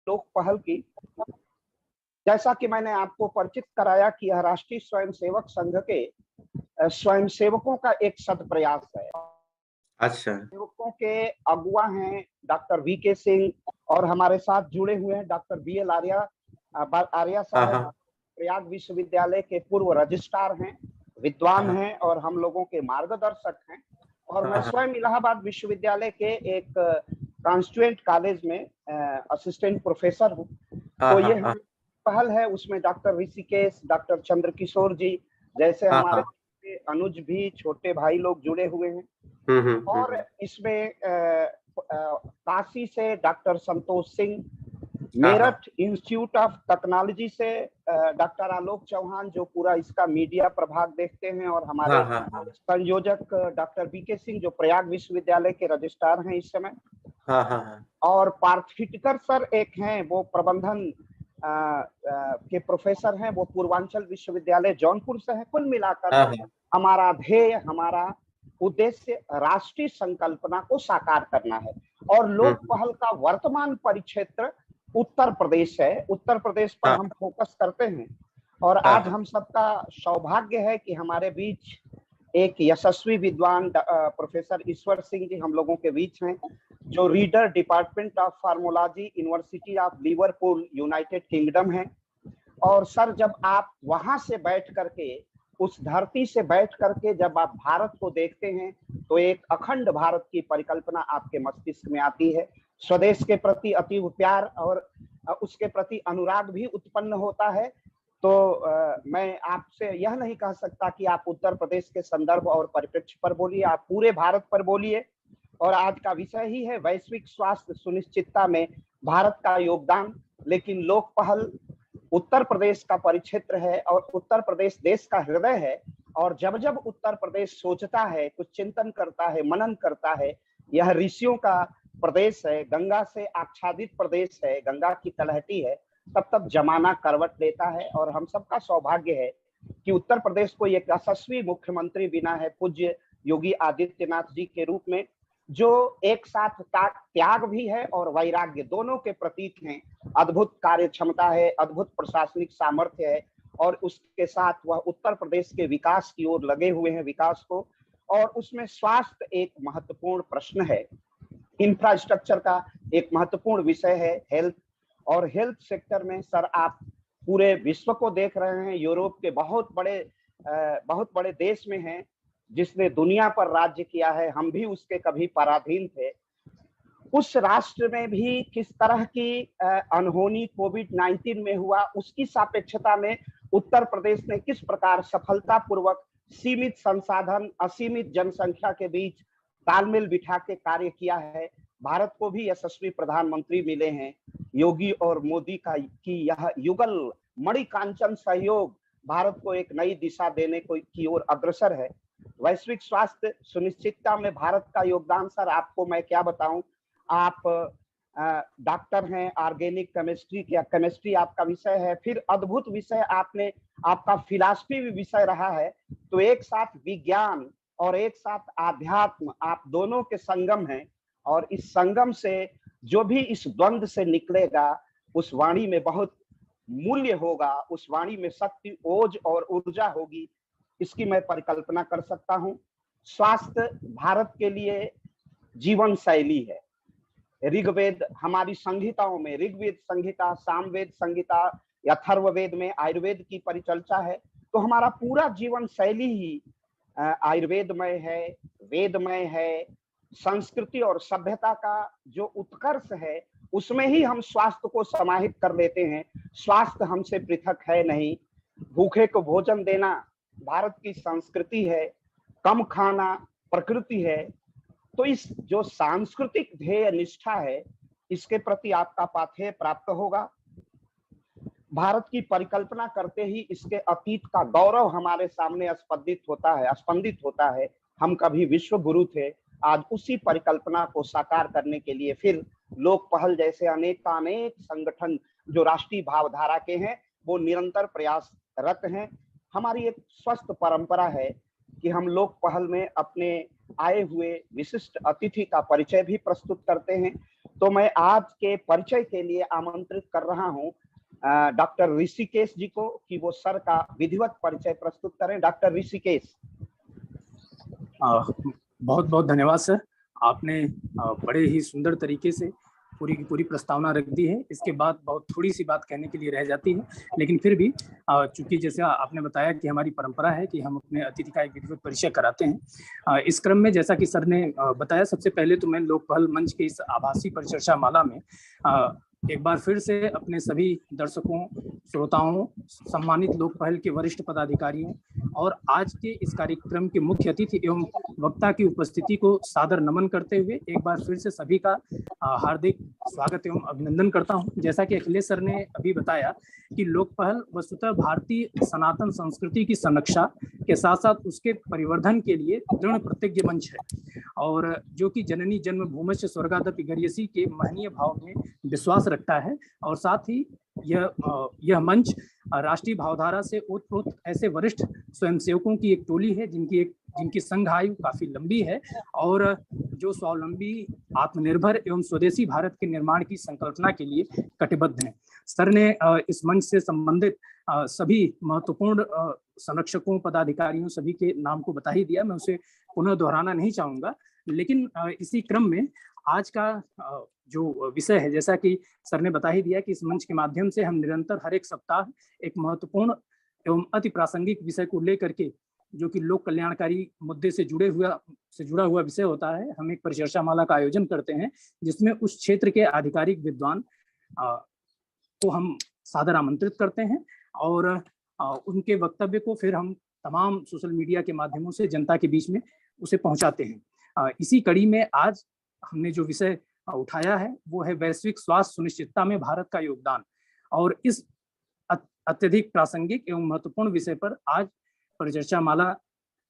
लोक पहल की, जैसा कि मैंने आपको परिचित कराया कि यह राष्ट्रीय स्वयंसेवक संघ के स्वयंसेवकों का एक सत प्रयास है। अच्छा। सेवकों के अगुवा हैं डॉक्टर वीके सिंह, और हमारे साथ जुड़े हुए हैं डॉक्टर बीएल आर्या हाँ साहब, हाँ प्रयाग विश्वविद्यालय के पूर्व रजिस्ट्रार हैं, विद्वान हाँ हैं और हम लोगों के मार्गदर्शक हैं। और मैं हाँ स्वयं इलाहाबाद विश्वविद्यालय के एक कॉन्स्टिट्यूएंट कॉलेज में असिस्टेंट प्रोफेसर हूँ। हाँ तो हाँ ये हाँ पहल है, उसमें डॉक्टर ऋषिकेश, डॉक्टर चंद्रकिशोर जी जैसे हाँ हमारे हाँ। अनुज भी, छोटे भाई लोग जुड़े हुए हैं। और इसमें काशी से डॉक्टर संतोष सिंह, हाँ हाँ मेरठ इंस्टीट्यूट ऑफ टेक्नोलॉजी से डॉक्टर आलोक चौहान जो पूरा इसका मीडिया प्रभाग देखते हैं, और हमारे हाँ हाँ संयोजक डॉक्टर बीके सिंह जो प्रयाग विश्वविद्यालय के रजिस्ट्रार हैं इस समय। हाँ हाँ और पार्थिटिकर सर एक हैं, वो प्रबंधन के प्रोफेसर हैं, वो पूर्वांचल विश्वविद्यालय जौनपुर से है। कुल मिलाकर हाँ हाँ हमारा ध्येय, हमारा उद्देश्य राष्ट्रीय संकल्पना को साकार करना है। और लोक पहल का वर्तमान परिक्षेत्र उत्तर प्रदेश है, उत्तर प्रदेश पर हाँ हम फोकस करते हैं। और आज हम सबका सौभाग्य है कि हमारे बीच एक यशस्वी विद्वान प्रोफेसर ईश्वर सिंह जी हम लोगों के बीच हैं, जो reader department of pharmacology university of Liverpool United Kingdom है। और सर, जब आप वहां से बैठ करके, उस धरती से बैठ करके जब आप भारत को देखते हैं, तो एक अखंड भारत की परिकल्पना आपके मस्तिष्क में आती है। स्वदेश के प्रति अतीव प्यार और उसके प्रति अनुराग भी उत्पन्न होता है। तो मैं आपसे यह नहीं कह सकता कि आप उत्तर प्रदेश के संदर्भ और परिप्रेक्ष्य पर बोलिए, आप पूरे भारत पर बोलिए। और आज का विषय ही है वैश्विक स्वास्थ्य सुनिश्चितता में भारत का योगदान। लेकिन लोक पहल उत्तर प्रदेश का परिक्षेत्र है और उत्तर प्रदेश देश का हृदय है। और जब जब उत्तर प्रदेश सोचता है, कुछ चिंतन करता है, मनन करता है, यह ऋषियों का प्रदेश है, गंगा से आच्छादित प्रदेश है, गंगा की तलहटी है, तब तब जमाना करवट लेता है। और हम सबका सौभाग्य है कि उत्तर प्रदेश को एक यशस्वी मुख्यमंत्री बिना है, पूज्य योगी आदित्यनाथ जी के रूप में, जो एक साथ त्याग भी है और वैराग्य दोनों के प्रतीक हैं। अद्भुत कार्य क्षमता है, अद्भुत प्रशासनिक सामर्थ्य है, और उसके साथ वह उत्तर प्रदेश के विकास की ओर लगे हुए हैं, विकास को। और उसमें स्वास्थ्य एक महत्वपूर्ण प्रश्न है, इंफ्रास्ट्रक्चर का एक महत्वपूर्ण विषय है हेल्थ। और हेल्थ सेक्टर में सर आप पूरे विश्व को देख रहे हैं, यूरोप के बहुत बड़े देश में हैं, जिसने दुनिया पर राज्य किया है, हम भी उसके कभी पराधीन थे। उस राष्ट्र में भी किस तरह की अनहोनी कोविड-19 में हुआ, उसकी सापेक्षता में उत्तर प्रदेश ने किस प्रकार सफलतापूर्वक सीमित संसाधन, असीमित जनसंख्या के बीच तालमेल बिठा के कार्य किया है। भारत को भी यशस्वी प्रधानमंत्री मिले हैं, योगी और मोदी की यह युगल मणिकांचन सहयोग भारत को एक नई दिशा देने की ओर अग्रसर है। वैश्विक स्वास्थ्य सुनिश्चितता में भारत का योगदान सर आपको मैं क्या बताऊं। आप डॉक्टर हैं, ऑर्गेनिक केमिस्ट्री आपका विषय है, फिर अद्भुत विषय आपका फिलॉसफी भी विषय रहा है। तो एक साथ विज्ञान और एक साथ आध्यात्म, आप दोनों के संगम हैं। और इस संगम से जो भी इस द्वंद्व से निकलेगा, उस वाणी में बहुत मूल्य होगा, उस वाणी में शक्ति, ओज और ऊर्जा होगी, इसकी मैं परिकल्पना कर सकता हूं। स्वास्थ्य भारत के लिए जीवन शैली है। ऋग्वेद हमारी संहिताओं में, ऋग्वेद संहिता, सामवेद संहिता, अथर्ववेद में आयुर्वेद की परिचर्चा है। तो हमारा पूरा जीवन शैली ही आयुर्वेदमय है, वेदमय है। संस्कृति और सभ्यता का जो उत्कर्ष है, उसमें ही हम स्वास्थ्य को समाहित कर लेते हैं। स्वास्थ्य हमसे पृथक है नहीं। भूखे को भोजन देना भारत की संस्कृति है, कम खाना प्रकृति है। तो इस जो सांस्कृतिक ध्येय निष्ठा है, इसके प्रति आपका पाथेय प्राप्त होगा। भारत की परिकल्पना करते ही इसके अतीत का गौरव हमारे सामने स्पंदित होता है। हम कभी विश्व गुरु थे, आज उसी परिकल्पना को साकार करने के लिए फिर लोक पहल जैसे अनेक संगठन जो राष्ट्रीय भावधारा के हैं, वो निरंतर प्रयासरत हैं। हमारी एक स्वस्थ परंपरा है कि हम लोक पहल में अपने आए हुए विशिष्ट अतिथि का परिचय भी प्रस्तुत करते हैं। तो मैं आज के परिचय के लिए आमंत्रित कर रहा हूं डॉक्टर ऋषिकेश जी को कि वो सर का विधिवत परिचय प्रस्तुत करें। डॉक्टर ऋषिकेश। बहुत बहुत धन्यवाद सर, आपने बड़े ही सुंदर तरीके से पूरी की पूरी प्रस्तावना रख दी है। इसके बाद बहुत थोड़ी सी बात कहने के लिए रह जाती है, लेकिन फिर भी चूंकि जैसे आपने बताया कि हमारी परंपरा है कि हम अपने अतिथि का एक विधिवत परिचय कराते हैं। इस क्रम में जैसा कि सर ने बताया, सबसे पहले तो मैं लोक पहल मंच के इस आभासी परिचर्चा माला में एक बार फिर से अपने सभी दर्शकों, श्रोताओं, सम्मानित लोक पहल के वरिष्ठ पदाधिकारियों और आज के इस कार्यक्रम के मुख्य अतिथि एवं वक्ता की उपस्थिति को सादर नमन करते हुए एक बार फिर से सभी का हार्दिक स्वागत एवं अभिनंदन करता हूं। जैसा कि अखिलेश सर ने अभी बताया कि लोक पहल वस्तुतः भारतीय सनातन संस्कृति की संरक्षा के साथ साथ उसके परिवर्धन के लिए दृढ़ प्रतिज्ञ मंच है, और जो कि जननी जन्मभूमिश्च स्वर्गादपि गरीयसी के महनीय भाव में विश्वास रखता है। और साथ ही यह मंच राष्ट्रीय भावधारा से ओतप्रोत ऐसे वरिष्ठ स्वयंसेवकों की एक टोली है जिनकी संघ आयु काफी लंबी है और जो स्वावलंबी, आत्मनिर्भर एवं स्वदेशी भारत के निर्माण की संकल्पना के लिए कटिबद्ध हैं। सर ने इस मंच से संबंधित सभी महत्वपूर्ण संरक्षकों, पदाधिकारियों सभी के नाम को बता ही दिया, मैं उसे पुनः दोहराना नहीं चाहूंगा। लेकिन इसी क्रम में आज का जो विषय है, जैसा कि सर ने बता ही दिया कि इस मंच के माध्यम से हम निरंतर हर एक सप्ताह एक महत्वपूर्ण एवं अति प्रासंगिक विषय को लेकर के, जो कि लोक कल्याणकारी मुद्दे से जुड़ा हुआ विषय होता है, हम एक परिचर्चा माला का आयोजन करते हैं जिसमें उस क्षेत्र के आधिकारिक विद्वान को हम सादर आमंत्रित करते हैं और उनके वक्तव्य को फिर हम तमाम सोशल मीडिया के माध्यमों से जनता के बीच में उसे पहुंचाते हैं। इसी कड़ी में आज हमने जो विषय उठाया है वो है वैश्विक स्वास्थ्य सुनिश्चितता में भारत का योगदान। और इस अत्यधिक प्रासंगिक एवं महत्वपूर्ण विषय पर आज परिचर्चा माला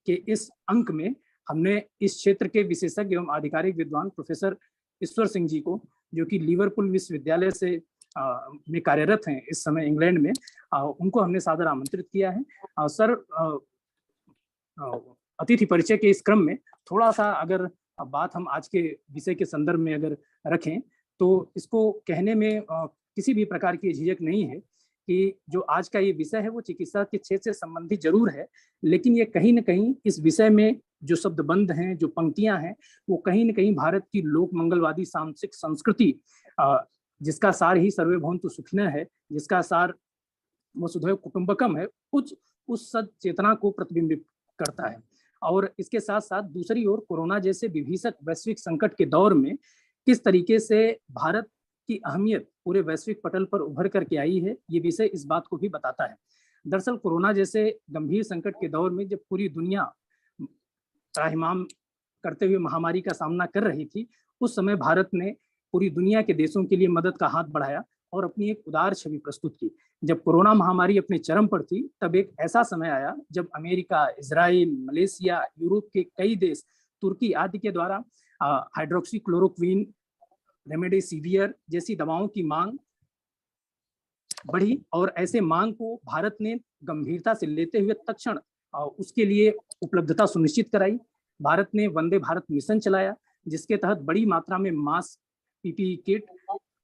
के इस अंक में हमने इस क्षेत्र के विशेषज्ञ एवं आधिकारिक विद्वान प्रोफेसर ईश्वर सिंह जी को, जो कि लिवरपूल विश्वविद्यालय से में कार्यरत हैं इस समय इंग्लैंड में, उनको हमने सादर आमंत्रित किया है। सर, अतिथि परिचय के इस क्रम में थोड़ा सा अगर बात हम आज के विषय के संदर्भ में अगर रखें तो इसको कहने में किसी भी प्रकार की झिझक नहीं है कि जो आज का ये विषय है वो चिकित्सा के क्षेत्र से संबंधित जरूर है, लेकिन ये कहीं न कहीं इस विषय में जो शब्दबंध हैं, जो पंक्तियां हैं, वो कहीं न कहीं भारत की लोक मंगलवादी सामाजिक संस्कृति, जिसका सार ही सर्वे भवन्तु सुखिनः है, जिसका सार वसुधैव कुटुंबकम है, उस सद चेतना को प्रतिबिंबित करता है। और इसके साथ साथ दूसरी ओर कोरोना जैसे विभीषक वैश्विक संकट के दौर में किस तरीके से भारत की अहमियत पूरे वैश्विक पटल पर उभर करके आई है, ये विषय इस बात को भी बताता है। दरअसल कोरोना जैसे गंभीर संकट के दौर में जब पूरी दुनिया त्राहिमाम करते हुए महामारी का सामना कर रही थी, उस समय भारत ने पूरी दुनिया के देशों के लिए मदद का हाथ बढ़ाया और अपनी एक उदार छवि प्रस्तुत की। जब कोरोना महामारी अपने चरम पर थी, तब एक ऐसा समय आया जब अमेरिका, इजराइल, मलेशिया, यूरोप के कई देश, तुर्की आदि के द्वारा हाइड्रोक्सीक्लोरोक्विन, रेमडेसिवियर जैसी दवाओं की मांग बढ़ी और ऐसे मांग को भारत ने गंभीरता से लेते हुए तत्क्षण उसके लिए उपलब्धता सुनिश्चित कराई। भारत ने वंदे भारत मिशन चलाया, जिसके तहत बड़ी मात्रा में mask, PPE kit,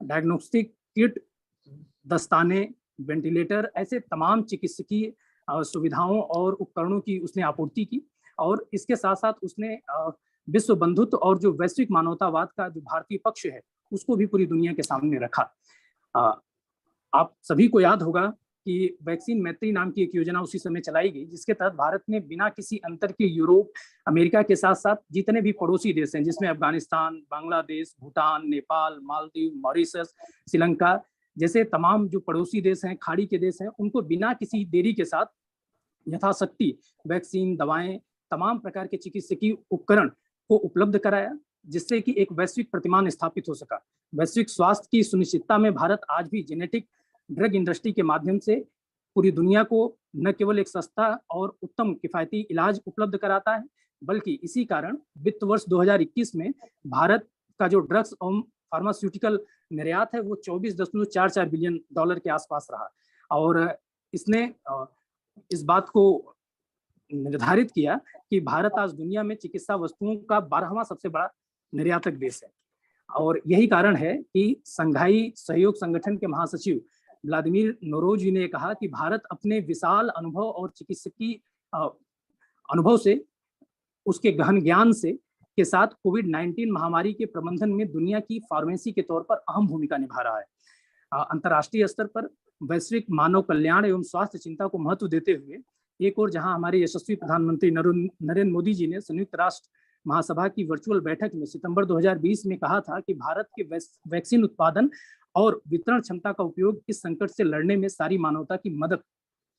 diagnostic kit, दस्ताने, वेंटिलेटर, ऐसे तमाम चिकित्सकीय सुविधाओं और उपकरणों की उसने आपूर्ति की। और इसके साथ साथ उसने विश्व बंधुत्व और जो वैश्विक मानवतावाद का जो भारतीय पक्ष है उसको भी पूरी दुनिया के सामने रखा। आप सभी को याद होगा कि वैक्सीन मैत्री नाम की एक योजना उसी समय चलाई गई, जिसके तहत भारत ने बिना किसी अंतर के यूरोप, अमेरिका के साथ साथ जितने भी पड़ोसी देश हैं, जिसमें अफगानिस्तान, बांग्लादेश, भूटान, नेपाल, मालदीव, मॉरिशस, श्रीलंका जैसे तमाम जो पड़ोसी देश हैं, खाड़ी के देश हैं, उनको बिना किसी देरी के साथ यथाशक्ति वैक्सीन, दवाएं, तमाम प्रकार के चिकित्सकीय उपकरण को उपलब्ध कराया, जिससे कि एक वैश्विक प्रतिमान स्थापित हो सका। वैश्विक स्वास्थ्य की सुनिश्चितता में भारत आज भी जेनेटिक ड्रग इंडस्ट्री के माध्यम से पूरी दुनिया को न केवल एक सस्ता और उत्तम किफायती इलाज उपलब्ध कराता है, बल्कि इसी कारण वित्त वर्ष 2021 में भारत का जो ड्रग्स और फार्मास्यूटिकल निर्यात है वो 24.44 बिलियन डॉलर के आसपास रहा। और इसने इस बात को निर्धारित किया कि भारत आज दुनिया में चिकित्सा वस्तुओं का 12वां सबसे बड़ा निर्यातक देश है। और यही कारण है कि संघाई सहयोग संगठन के महासचिव व्लादिमीर नोरोजी ने कहा कि भारत अपने विशाल अनुभव और चिकित्सकीय अनुभव से, उसके गहन ज्ञान से के साथ कोविड-19 महामारी के प्रबंधन में दुनिया की फार्मेसी के तौर पर अहम भूमिका निभा रहा है। अंतर्राष्ट्रीय स्तर पर वैश्विक मानव कल्याण एवं स्वास्थ्य चिंता को महत्व देते हुए एक और जहां हमारे यशस्वी प्रधानमंत्री नरेंद्र मोदी जी ने संयुक्त राष्ट्र महासभा की वर्चुअल बैठक में सितंबर 2020 में कहा था कि भारत के वैक्सीन उत्पादन और वितरण क्षमता का उपयोग इस संकट से लड़ने में सारी मानवता की मदद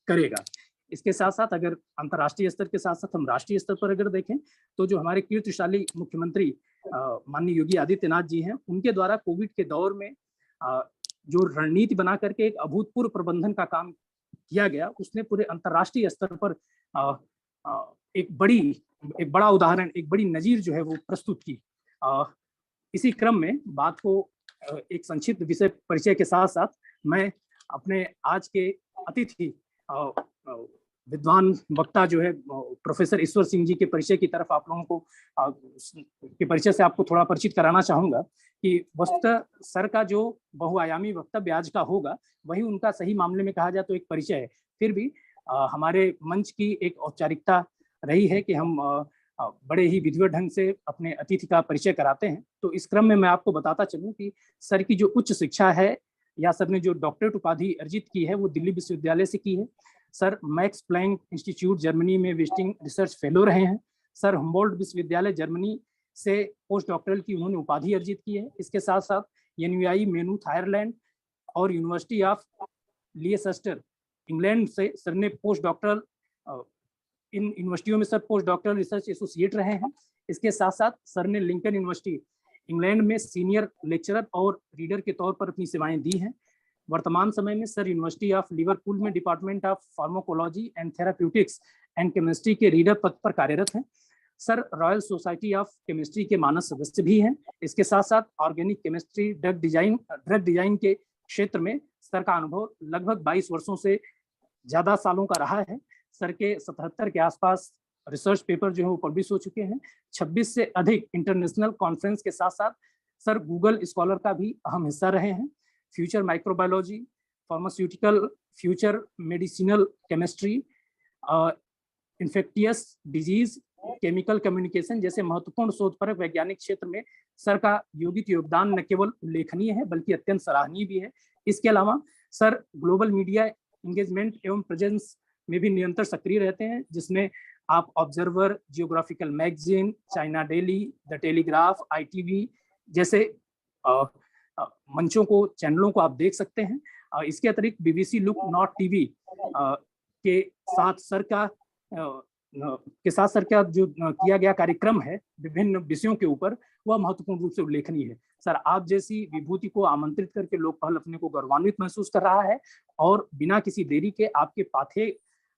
करेगा। इसके साथ साथ अगर अंतर्राष्ट्रीय स्तर के साथ साथ हम राष्ट्रीय स्तर पर अगर देखें तो जो हमारे कीर्तिशाली मुख्यमंत्री माननीय योगी आदित्यनाथ जी हैं, उनके द्वारा कोविड के दौर में जो रणनीति बना करके एक अभूतपूर्व प्रबंधन का काम किया गया, उसने पूरे अंतर्राष्ट्रीय स्तर पर एक बड़ा उदाहरण, एक बड़ी नजीर जो है वो प्रस्तुत की। इसी क्रम में बात को एक संक्षिप्त विषय परिचय के साथ साथ मैं अपने आज के अतिथि विद्वान वक्ता जो है प्रोफेसर ईश्वर सिंह जी के परिचय की तरफ आप लोगों को के परिचय से आपको थोड़ा परिचित कराना चाहूंगा कि वस्तुतः सर का जो बहुआयामी वक्तव्य आज का होगा वही उनका सही मामले में कहा जाए तो एक परिचय है। फिर भी हमारे मंच की एक औपचारिकता रही है कि हम बड़े ही विधिवत ढंग से अपने अतिथि का परिचय कराते हैं। तो इस क्रम में मैं आपको बताता चलूं कि सर की जो उच्च शिक्षा है या सर ने जो डॉक्टरेट उपाधि अर्जित की है वो दिल्ली विश्वविद्यालय से की है। Sir Max Planck institute Germany में विजिटिंग रिसर्च फेलो रहे हैं। सर हुम्बोल्ट विश्वविद्यालय जर्मनी से पोस्ट डॉक्टरल की उन्होंने उपाधि अर्जित की है। इसके साथ साथ NUI मेनूथ आयरलैंड और यूनिवर्सिटी ऑफ लिएसेस्टर इंग्लैंड से सर ने पोस्ट डॉक्टरल इन यूनिवर्सिटियों में sir post doctoral research associate रहे हैं। इसके साथ साथ सर ने लिंकन यूनिवर्सिटी इंग्लैंड में सीनियर लेक्चरर और रीडर के तौर पर अपनी सेवाएं दी हैं। वर्तमान समय में सर यूनिवर्सिटी ऑफ लिवरपूल में department of pharmacology and therapeutics and chemistry के रीडर पद पर कार्यरत हैं। Sir royal society of chemistry के मानद सदस्य भी हैं। इसके साथ साथ ऑर्गेनिक केमिस्ट्री ड्रग डिजाइन के क्षेत्र में सर का अनुभव लगभग 22 वर्षों से ज्यादा सालों का रहा है। सर के 77 के आसपास रिसर्च पेपर जो है वो पब्लिश हो चुके हैं। 26 से अधिक इंटरनेशनल कॉन्फ्रेंस के साथ साथ सर गूगल स्कॉलर का भी अहम हिस्सा रहे हैं। Future microbiology, pharmaceutical, future medicinal chemistry, infectious disease, chemical communication जैसे महत्वपूर्ण शोधपरक वैज्ञानिक क्षेत्र में सर का योगित योगदान न केवल उल्लेखनीय है बल्कि अत्यंत सराहनीय भी है। इसके अलावा सर ग्लोबल मीडिया इंगेजमेंट एवं प्रेजेंस में भी निरंतर सक्रिय रहते हैं, जिसमें आप observer, geographical magazine, China daily, the telegraph, ITV जैसे मंचों को, चैनलों को आप देख सकते हैं। इसके अतिरिक्त BBC लुक नॉट TV के साथ सर का जो किया गया कार्यक्रम है विभिन्न विषयों के ऊपर, वह महत्वपूर्ण रूप से उल्लेखनीय है। सर आप जैसी विभूति को आमंत्रित करके लोकपाल अपने को गौरवान्वित महसूस कर रहा है और बिना किसी देरी के आपके पाथे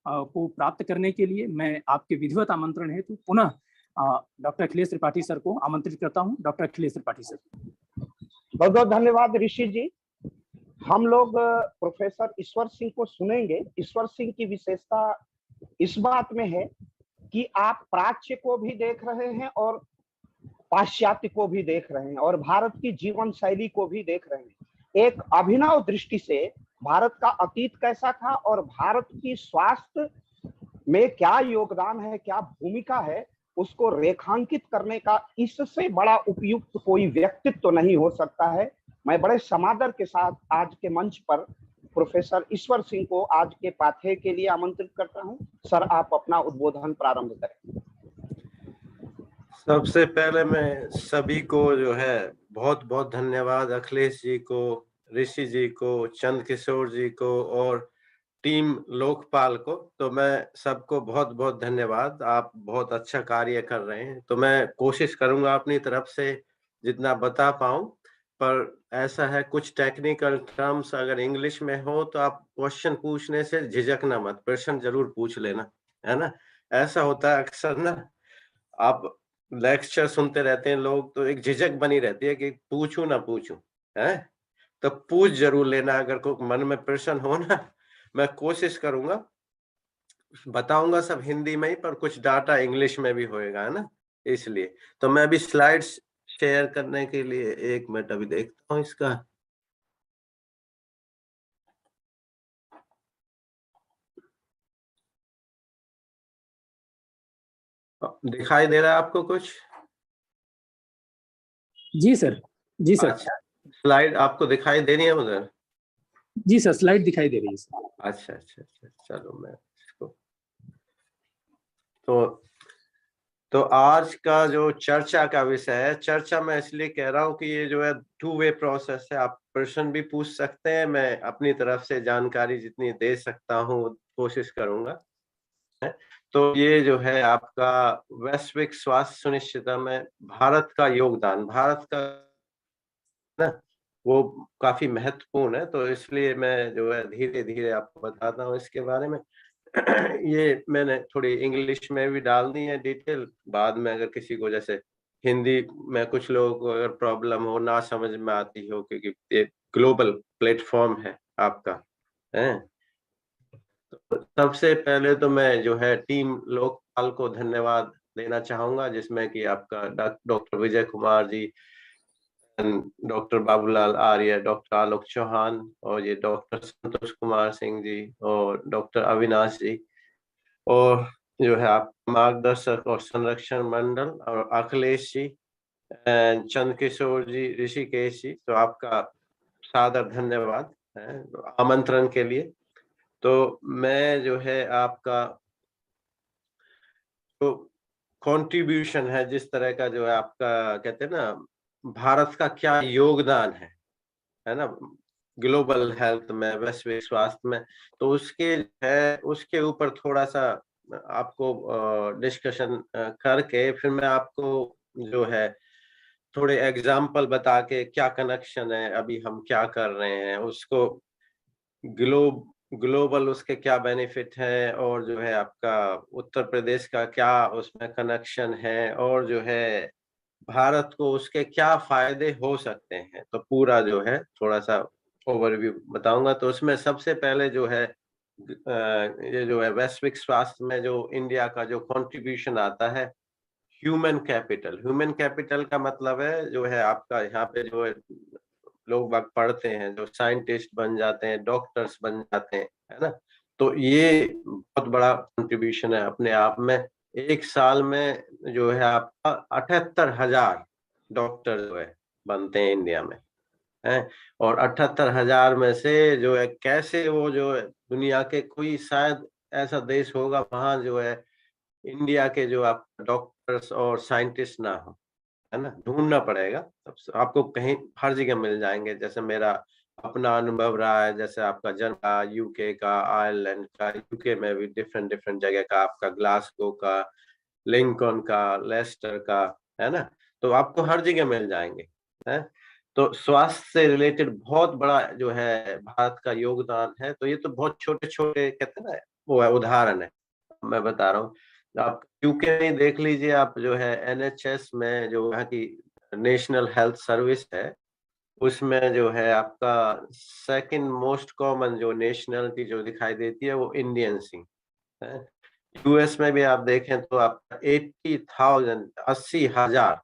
को प्राप्त करने के लिए मैं आपके विधिवत आमंत्रण हेतु पुनः डॉक्टर अखिलेश त्रिपाठी सर को आमंत्रित करता हूं। Doctor Akhilesh Tripathi sir. बहुत बहुत धन्यवाद ऋषि जी। हम लोग प्रोफेसर ईश्वर सिंह को सुनेंगे। ईश्वर सिंह की विशेषता इस बात में है कि आप प्राच्य को भी देख रहे हैं और पाश्चात्य को भी देख रहे हैं और भारत की जीवन शैली को भी देख रहे हैं। एक अभिनव दृष्टि से भारत का अतीत कैसा था और भारत की स्वास्थ्य में क्या योगदान है, क्या भूमिका है, उसको रेखांकित करने का इससे बड़ा उपयुक्त कोई व्यक्तित्व तो नहीं हो सकता है। मैं बड़े समादर के साथ आज के मंच पर प्रोफेसर ईश्वर सिंह को आज के पाठ्य के लिए आमंत्रित करता हूं। सर आप अपना उद्बोधन प्रारंभ करें। सबसे पहले मैं सभी को जो है बहुत बहुत धन्यवाद, अखिलेश जी को, ऋषि जी को, चंद किशोर जी को और टीम लोकपाल को। तो मैं सबको बहुत बहुत धन्यवाद। आप बहुत अच्छा कार्य कर रहे हैं। तो मैं कोशिश करूंगा अपनी तरफ से जितना बता पाऊं, पर ऐसा है कुछ टेक्निकल टर्म्स अगर इंग्लिश में हो तो आप क्वेश्चन पूछने से झिझकना मत, प्रश्न जरूर पूछ लेना, है ना। ऐसा होता है अक्सर ना, आप लेक्चर सुनते रहते हैं लोग तो एक झिझक बनी रहती है कि पूछूं ना पूछूं, है तो पूछ जरूर लेना अगर कोई मन में प्रश्न हो ना। मैं कोशिश करूंगा बताऊंगा सब हिंदी में ही, पर कुछ डाटा इंग्लिश में भी होएगा, है ना, इसलिए। तो मैं अभी स्लाइड्स शेयर करने के लिए 1 मिनट अभी देखता हूँ इसका। दिखाई दे रहा है आपको कुछ? जी सर, जी सर। अच्छा, स्लाइड आपको दिखाई दे रही है उधर? जी सर, स्लाइड दिखाई दे रही है सर। अच्छा अच्छा अच्छा, चलो मैं इसको तो आज का जो चर्चा का विषय है, चर्चा मैं इसलिए कह रहा हूँ कि ये जो है 2 वे प्रोसेस है। आप प्रश्न भी पूछ सकते हैं, मैं अपनी तरफ से जानकारी जितनी दे सकता हूँ कोशिश करूंगा। तो ये जो है आपका वैश्विक स्वास्थ्य सुनिश्चितता में भारत का योगदान, भारत का ना, वो काफी महत्वपूर्ण है। तो इसलिए मैं जो है धीरे-धीरे आपको बताता हूँ इसके बारे में। ये मैंने थोड़ी इंग्लिश में भी डाल दी है डिटेल, बाद में अगर किसी को जैसे हिंदी में कुछ लोगों को अगर प्रॉब्लम हो, ना समझ में आती हो, क्योंकि ये ग्लोबल प्लेटफ़ॉर्म है आपका, हैं? तो सबसे पहले तो मैं जो है टीम लोकपाल को धन्यवाद देना चाहूँगा, जिसमें कि आपका डॉक्टर विजय कुमार जी, डॉक्टर बाबूलाल आर्य, डॉक्टर आलोक चौहान और ये डॉक्टर संतोष कुमार सिंह जी और डॉक्टर अविनाश जी, और जो है आप मार्गदर्शक और संरक्षण मंडल और अखिलेश जी, चंद्रकिशोर जी, ऋषिकेश जी, तो आपका सादर धन्यवाद है आमंत्रण के लिए। तो मैं जो है आपका तो कंट्रीब्यूशन है, जिस तरह का जो है आपका कहते हैं ना, भारत का क्या योगदान है ना, ग्लोबल हेल्थ में, वैश्विक स्वास्थ्य में, तो उसके ऊपर थोड़ा-सा आपको डिस्कशन करके फिर मैं आपको जो है थोड़े एग्ज़ाम्पल बता के क्या कनेक्शन है, अभी हम क्या कर रहे हैं, उसको ग्लोबल उसके क्या बेनिफिट है, और जो है आपका उत्तर प्रदेश का क्या उसमें कनेक्शन है, और जो है भारत को उसके क्या फ़ायदे हो सकते हैं। तो पूरा जो है थोड़ा-सा ओवरव्यू बताऊँगा। तो उसमें सबसे पहले जो है ये जो है वैश्विक स्वास्थ्य में जो इंडिया का जो कंट्रीब्यूशन आता है, ह्यूमन कैपिटल। ह्यूमन कैपिटल का मतलब है जो है आपका यहाँ पे जो है लोग बाग पढ़ते हैं, जो साइंटिस्ट बन जाते हैं, डॉक्टर्स बन जाते हैं, है ना? तो ये बहुत बड़ा कंट्रीब्यूशन है अपने आप में। 1 साल में जो है आपका 78,000 डॉक्टर जो है बनते हैं इंडिया में, हैं? और 78,000 में से जो है कैसे वो जो है दुनिया के कोई शायद ऐसा देश होगा वहाँ जो है इंडिया के जो आप डॉक्टर्स और साइंटिस्ट ना हो। है ना? ढूँढना पड़ेगा, तब स आपको कहीं हर जगह मिल जाएँगे। जैसे मेरा अपना अनुभव रहा है, जैसे आपका जर्म का, यूके का, आयरलैंड का, यूके में भी डिफरेंट-डिफरेंट जगह का, आपका ग्लासगो का, लिंकन का, लेस्टर का, है ना? तो आपको हर जगह मिल जाएँगे, हैं? तो स्वास्थ्य से रिलेटेड बहुत बड़ा जो है भारत का योगदान है। तो ये तो बहुत छोटे-छोटे कहते हैं ना, वो है उदाहरण है। मैं बता रहा हूँ। आप यूके में देख लीजिए, आप जो है एनएचएस में जो वहाँ की नेशनल हेल्थ सर्विस है, उसमें जो है आपका सेकंड मोस्ट कॉमन जो नेशनैलिटी जो दिखाई देती है वो इंडियंस ही हैं। यूएस में भी आप देखें तो आपका 80,000 80,000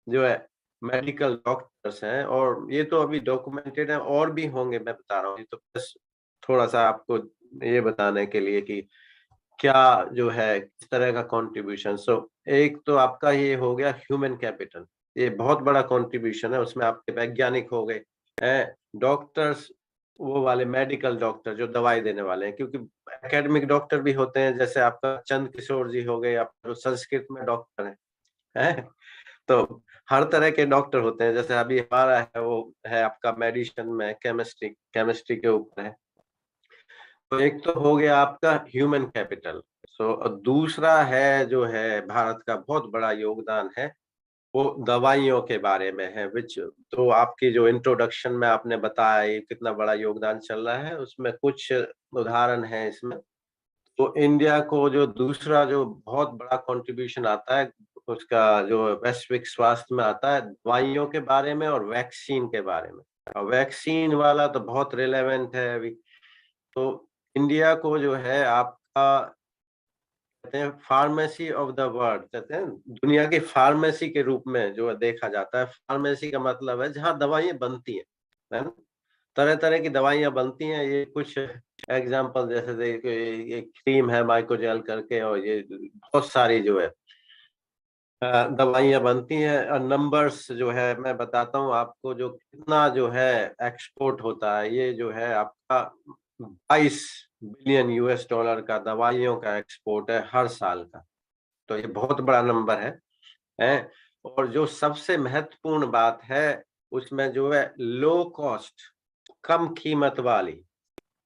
जो है मेडिकल डॉक्टर्स हैं, और ये तो अभी डॉक्यूमेंटेड है, और भी होंगे, मैं बता रहा हूँ। ये तो बस थोड़ा-सा आपको ये बताने के लिए कि क्या जो है किस तरह का कंट्रीब्यूशन। सो एक तो आपका ये हो गया ह्यूमन कैपिटल, ये बहुत बड़ा कंट्रीब्यूशन है। उसमें आपके वैज्ञानिक हो गए हैं, डॉक्टर्स, वो वाले मेडिकल डॉक्टर जो दवाई देने वाले हैं, क्योंकि एकेडमिक डॉक्टर भी होते हैं, जैसे आपका चंद किशोर जी हो गए, आप जो संस्कृत में डॉक्टर हैं? तो हर तरह के डॉक्टर होते हैं। जैसे अभी हमारा है वो है आपका मेडिसिन में केमिस्ट्री केमिस्ट्री के ऊपर है। तो एक तो हो गया आपका ह्यूमन कैपिटल। दूसरा है जो है भारत का बहुत बड़ा योगदान है, वो दवाइयों के बारे में है, विच तो आपकी जो इंट्रोडक्शन में आपने बताया ये कितना बड़ा योगदान चल रहा है, उसमें कुछ उदाहरण हैं इसमें। तो इंडिया को जो दूसरा जो बहुत बड़ा कंट्रीब्यूशन आता है, उसका जो वैश्विक स्वास्थ्य में आता है, दवाइयों के बारे में और वैक्सीन के बारे में। और वैक्सीन वाला तो बहुत रिलेवेंट है अभी। तो इंडिया को जो है आपका कहते हैं फार्मेसी ऑफ द वर्ल्ड, कहते हैं दुनिया की फार्मेसी के रूप में जो देखा जाता है। फार्मेसी का मतलब है जहाँ दवाइयाँ बनती हैं, है ना, तरह तरह की दवाइयाँ बनती हैं। ये कुछ एग्जाम्पल जैसे देखो, ये क्रीम है माइक्रोजेल करके, और ये बहुत सारी जो है दवाइयाँ बनती हैं। और नंबर्स जो है मैं बताता हूँ आपको, जो कितना जो है एक्सपोर्ट होता है। ये जो है आपका 22 बिलियन US डॉलर का दवाइयों का एक्सपोर्ट है हर साल का। तो ये बहुत बड़ा नंबर है। और जो सबसे महत्वपूर्ण बात है उसमें जो है लो कॉस्ट, कम कीमत वाली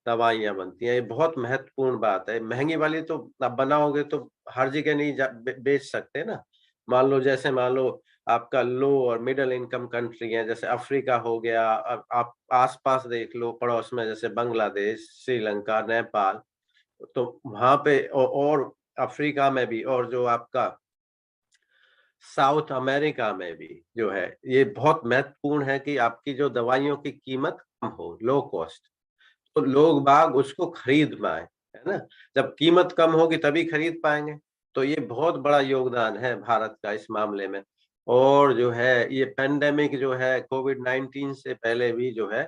दवाइयाँ बनती हैं। ये बहुत महत्वपूर्ण बात है। महंगी वाली तो आप बनाओगे तो हर जगह नहीं बेच सकते ना। मान लो आपका लो और मिडिल इनकम कंट्री है, जैसे अफ्रीका हो गया, आप आसपास देख लो पड़ोस में, जैसे बांग्लादेश, श्रीलंका, नेपाल, तो वहां पे और अफ्रीका में भी, और जो आपका साउथ अमेरिका में भी जो है, ये बहुत महत्वपूर्ण है कि आपकी जो दवाइयों की कीमत कम हो, लो कॉस्ट, तो लोग बाग उसको खरीद पाए, है ना। जब कीमत कम होगी तभी खरीद पाएंगे। तो ये बहुत बड़ा योगदान है भारत का इस मामले में। और जो है ये पेंडेमिक जो है कोविड-19 से पहले भी जो है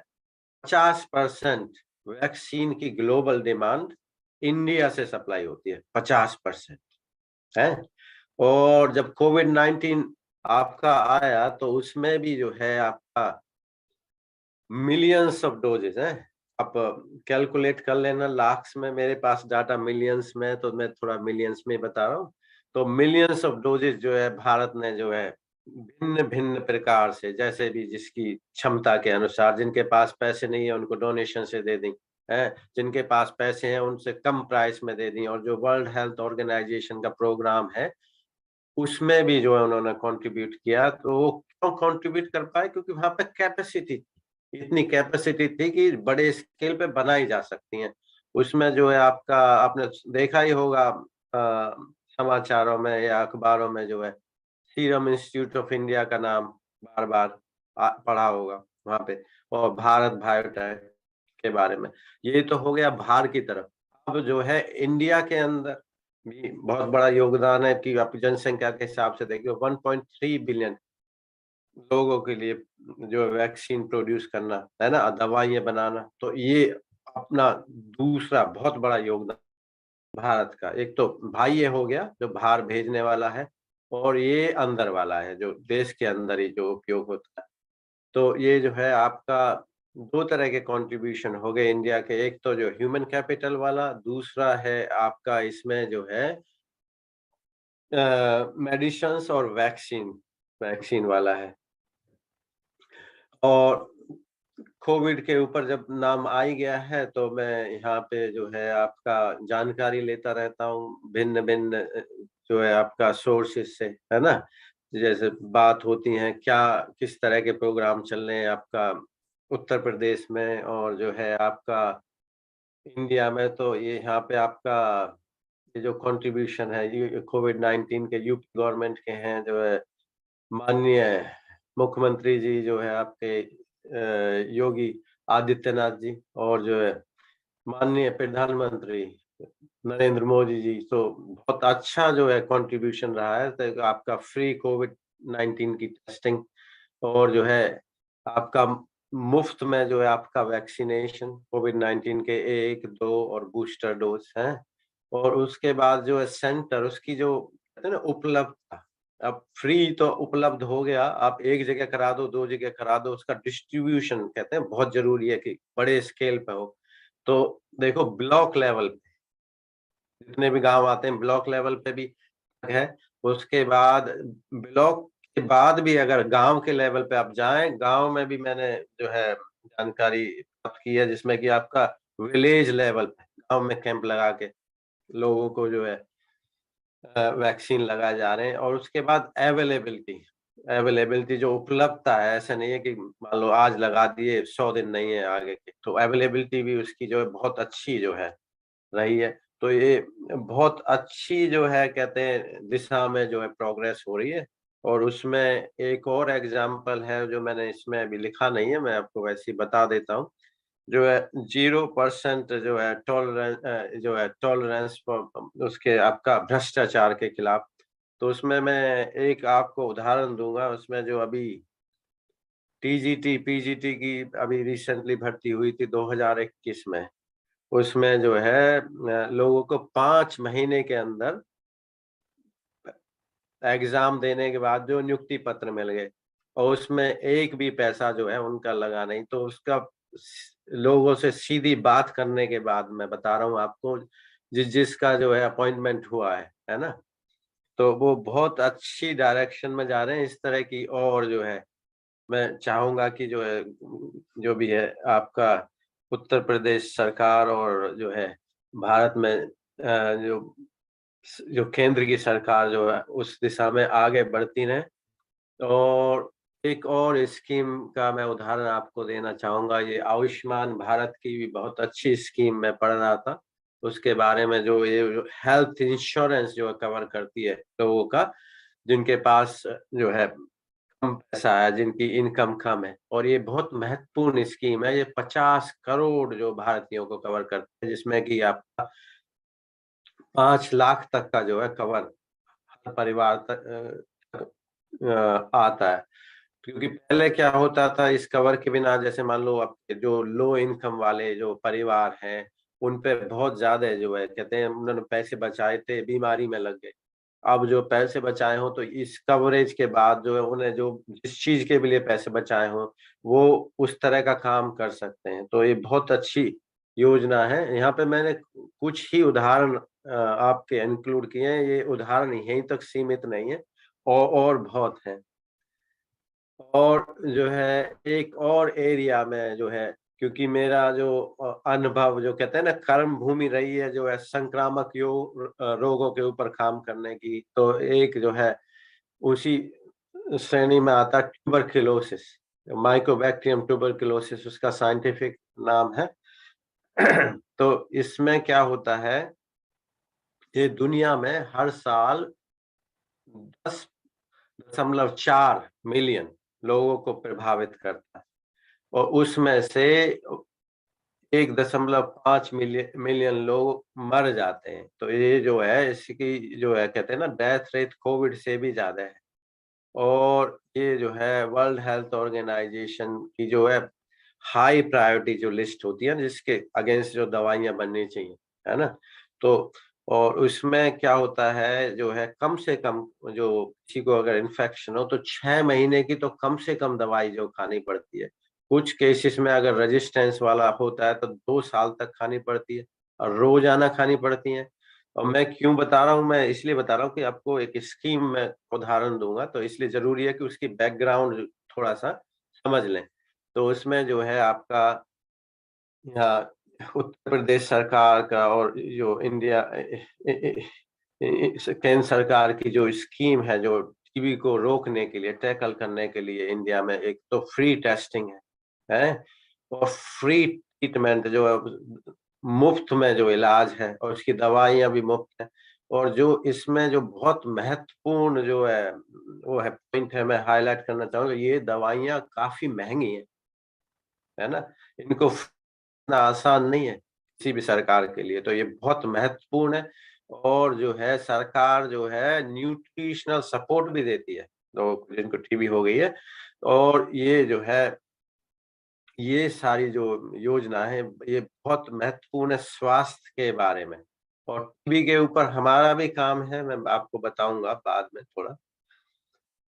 50% वैक्सीन की ग्लोबल डिमांड इंडिया से सप्लाई होती है, 50% है। और जब कोविड-19 आपका आया तो उसमें भी जो है आपका मिलियंस ऑफ डोजेज है। आप कैलकुलेट कर लेना लाख्स में, मेरे पास डाटा मिलियंस में, तो मैं थोड़ा मिलियंस में बता रहा हूँ। तो मिलियंस ऑफ डोजेज जो है भारत ने जो है भिन्न भिन्न प्रकार से, जैसे भी जिसकी क्षमता के अनुसार, जिनके पास पैसे नहीं है उनको डोनेशन से दे दी है, जिनके पास पैसे हैं उनसे कम प्राइस में दे दी। और जो वर्ल्ड हेल्थ ऑर्गेनाइजेशन का प्रोग्राम है उसमें भी जो है उन्होंने कंट्रीब्यूट किया। तो वो क्यों कंट्रीब्यूट कर पाए? क्योंकि वहां पे कैपेसिटी, इतनी कैपेसिटी थी कि बड़े स्केल पे बनाई जा सकती हैं। उसमें जो है आपका, आपने देखा ही होगा समाचारों में या अखबारों में जो है सीरम इंस्टीट्यूट ऑफ इंडिया का नाम बार बार पढ़ा होगा वहां पे, और भारत बायोटेक के बारे में। ये तो हो गया बाहर की तरफ। अब जो है इंडिया के अंदर भी बहुत बड़ा योगदान है कि आप जनसंख्या के हिसाब से देखिए 1.3 बिलियन लोगों के लिए जो वैक्सीन प्रोड्यूस करना है ना, दवाइयाँ बनाना, तो ये अपना दूसरा बहुत बड़ा योगदान भारत का। एक तो भाई ये हो गया जो बाहर भेजने वाला है, और ये अंदर वाला है जो देश के अंदर ही जो उपयोग होता है। तो ये जो है आपका दो तरह के कंट्रीब्यूशन हो गए इंडिया के। एक तो जो ह्यूमन कैपिटल वाला, दूसरा है आपका इसमें जो है मेडिसिन्स और वैक्सीन वैक्सीन वाला है। और कोविड के ऊपर जब नाम आ ही गया है तो मैं यहाँ पे जो है आपका जानकारी लेता रहता हूँ भिन्न भिन्न जो है आपका सोर्सेस से, है ना। जैसे बात होती है क्या किस तरह के प्रोग्राम चल रहे हैं आपका उत्तर प्रदेश में, और जो है आपका इंडिया में। तो ये यहाँ पे आपका ये जो कंट्रीब्यूशन है ये कोविड-19 के यूपी गवर्नमेंट के हैं, जो है माननीय मुख्यमंत्री जी जो है आपके योगी आदित्यनाथ जी, और जो है माननीय प्रधानमंत्री नरेंद्र मोदी जी। तो बहुत अच्छा जो है कंट्रीब्यूशन रहा है। तो आपका फ्री कोविड-19 की टेस्टिंग, और जो है आपका मुफ्त में जो है आपका वैक्सीनेशन कोविड-19 के 1, 2 और बूस्टर डोज हैं। और उसके बाद जो है सेंटर उसकी जो कहते हैं ना उपलब्धता, अब फ्री तो उपलब्ध हो गया, आप एक जगह करा दो, 2 जगह करा दो, उसका डिस्ट्रीब्यूशन कहते हैं बहुत ज़रूरी है कि बड़े स्केल पे हो। तो देखो ब्लॉक लेवल पे जितने भी गाँव आते हैं ब्लॉक लेवल पे भी है। उसके बाद ब्लॉक के बाद भी अगर गाँव के लेवल पे आप जाएँ, गाँव में भी मैंने जो है जानकारी प्राप्त की है, जिसमें कि आपका विलेज लेवल पे गाँव में कैंप लगा के लोगों को जो है वैक्सीन लगाए जा रहे हैं। और उसके बाद अवेलेबिलिटी अवेलेबिलिटी जो उपलब्धता है, ऐसा नहीं है कि मान लो आज लगा दिए 100 दिन नहीं है आगे के, तो अवेलेबिलिटी भी उसकी जो है बहुत अच्छी जो है रही है। तो ये बहुत अच्छी जो है कहते हैं दिशा में जो है प्रोग्रेस हो रही है। और उसमें एक और एग्जाम्पल है जो मैंने इसमें अभी लिखा नहीं है, मैं आपको वैसे ही बता देता हूँ जो है 0% जो है टॉलरेंस उसके आपका भ्रष्टाचार के खिलाफ। तो उसमें मैं एक आपको उदाहरण दूंगा, उसमें जो अभी टीजीटी पीजीटी की अभी रिसेंटली भर्ती हुई थी 2021 में, उसमें जो है लोगों को 5 महीने के अंदर एग्जाम देने के बाद जो नियुक्ति पत्र मिल गए, और उसमें एक भी पैसा जो है उनका लगा नहीं। तो उसका लोगों से सीधी बात करने के बाद मैं बता रहा हूँ आपको, जिसका जो है अपॉइंटमेंट हुआ है ना, तो वो बहुत अच्छी डायरेक्शन में जा रहे हैं। इस तरह की और जो है मैं चाहूंगा कि जो है जो भी है आपका उत्तर प्रदेश सरकार और जो है भारत में जो केंद्र की सरकार जो है उस दिशा में आगे बढ़ती रहे। और एक और स्कीम का मैं उदाहरण आपको देना चाहूंगा, ये आयुष्मान भारत की भी बहुत अच्छी स्कीम मैं पढ़ रहा था, उसके बारे में जो ये हेल्थ इंश्योरेंस जो कवर करती है लोगों का जिनके पास जो है कम पैसा है, जिनकी इनकम कम है। और ये बहुत महत्वपूर्ण स्कीम है, ये 50 करोड़ जो भारतीयों को कवर करती है, जिसमें कि आपका 5 लाख तक का जो है कवर हर परिवार तक आता है। क्योंकि पहले क्या होता था इस कवर के बिना, जैसे मान लो आपके जो लो इनकम वाले जो परिवार हैं उन पे बहुत ज्यादा जो है कहते हैं उन्होंने पैसे बचाए थे, बीमारी में लग गए। अब जो पैसे बचाए हो तो इस कवरेज के बाद जो है उन्हें जो जिस चीज के लिए पैसे बचाए हो वो उस तरह का काम कर सकते हैं। तो ये बहुत अच्छी योजना है। यहाँ पे मैंने कुछ ही उदाहरण आपके इंक्लूड किए हैं, ये उदाहरण यहीं तक सीमित नहीं है, और बहुत हैं। और जो है एक और एरिया में जो है, क्योंकि मेरा जो अनुभव जो कहते हैं ना कर्म भूमि रही है जो है संक्रामक रोगों के ऊपर काम करने की, तो एक जो है उसी श्रेणी में आता है ट्यूबरक्लोसिस, माइकोबैक्टीरियम ट्यूबरक्लोसिस उसका साइंटिफिक नाम है। तो इसमें क्या होता है, ये दुनिया में हर साल 10.4 मिलियन लोगों को प्रभावित करता है, और उसमें से 1.5 मिलियन लोग मर जाते हैं। तो ये जो है इसकी जो है कहते हैं ना डेथ रेट कोविड से भी ज्यादा है। और ये जो है वर्ल्ड हेल्थ ऑर्गेनाइजेशन की जो है हाई प्रायोरिटी जो लिस्ट होती है जिसके अगेंस्ट जो दवाइयां बननी चाहिए, है ना। तो और उसमें क्या होता है जो है कम से कम जो किसी को अगर इन्फेक्शन हो तो 6 महीने की तो कम से कम दवाई जो खानी पड़ती है। कुछ केसेस में अगर रेजिस्टेंस वाला होता है तो 2 साल तक खानी पड़ती है, और रोजाना खानी पड़ती है। और मैं क्यों बता रहा हूँ, मैं इसलिए बता रहा हूँ कि आपको एक स्कीम में उदाहरण दूंगा, तो इसलिए जरूरी है कि उसकी बैकग्राउंड थोड़ा सा समझ लें। तो उसमें जो है आपका यहाँ उत्तर प्रदेश सरकार का और जो इंडिया केंद्र सरकार की जो स्कीम है जो टीबी को रोकने के लिए टैकल करने के लिए इंडिया में, एक तो फ्री टेस्टिंग है और फ्री ट्रीटमेंट जो है मुफ्त में जो इलाज है, और उसकी दवाइयां भी मुफ्त है। और जो इसमें जो बहुत महत्वपूर्ण जो है वो है पॉइंट है, मैं हाईलाइट करना चाहूंगा, ये दवाइयां काफी महंगी है ना, इनको इतना आसान नहीं है किसी भी सरकार के लिए। तो ये बहुत महत्वपूर्ण है। और जो है सरकार जो है न्यूट्रिशनल सपोर्ट भी देती है लोग जिनको टीबी हो गई है। और ये जो है ये सारी जो योजना है ये बहुत महत्वपूर्ण है स्वास्थ्य के बारे में। और टीबी के ऊपर हमारा भी काम है, मैं आपको बताऊंगा बाद में थोड़ा।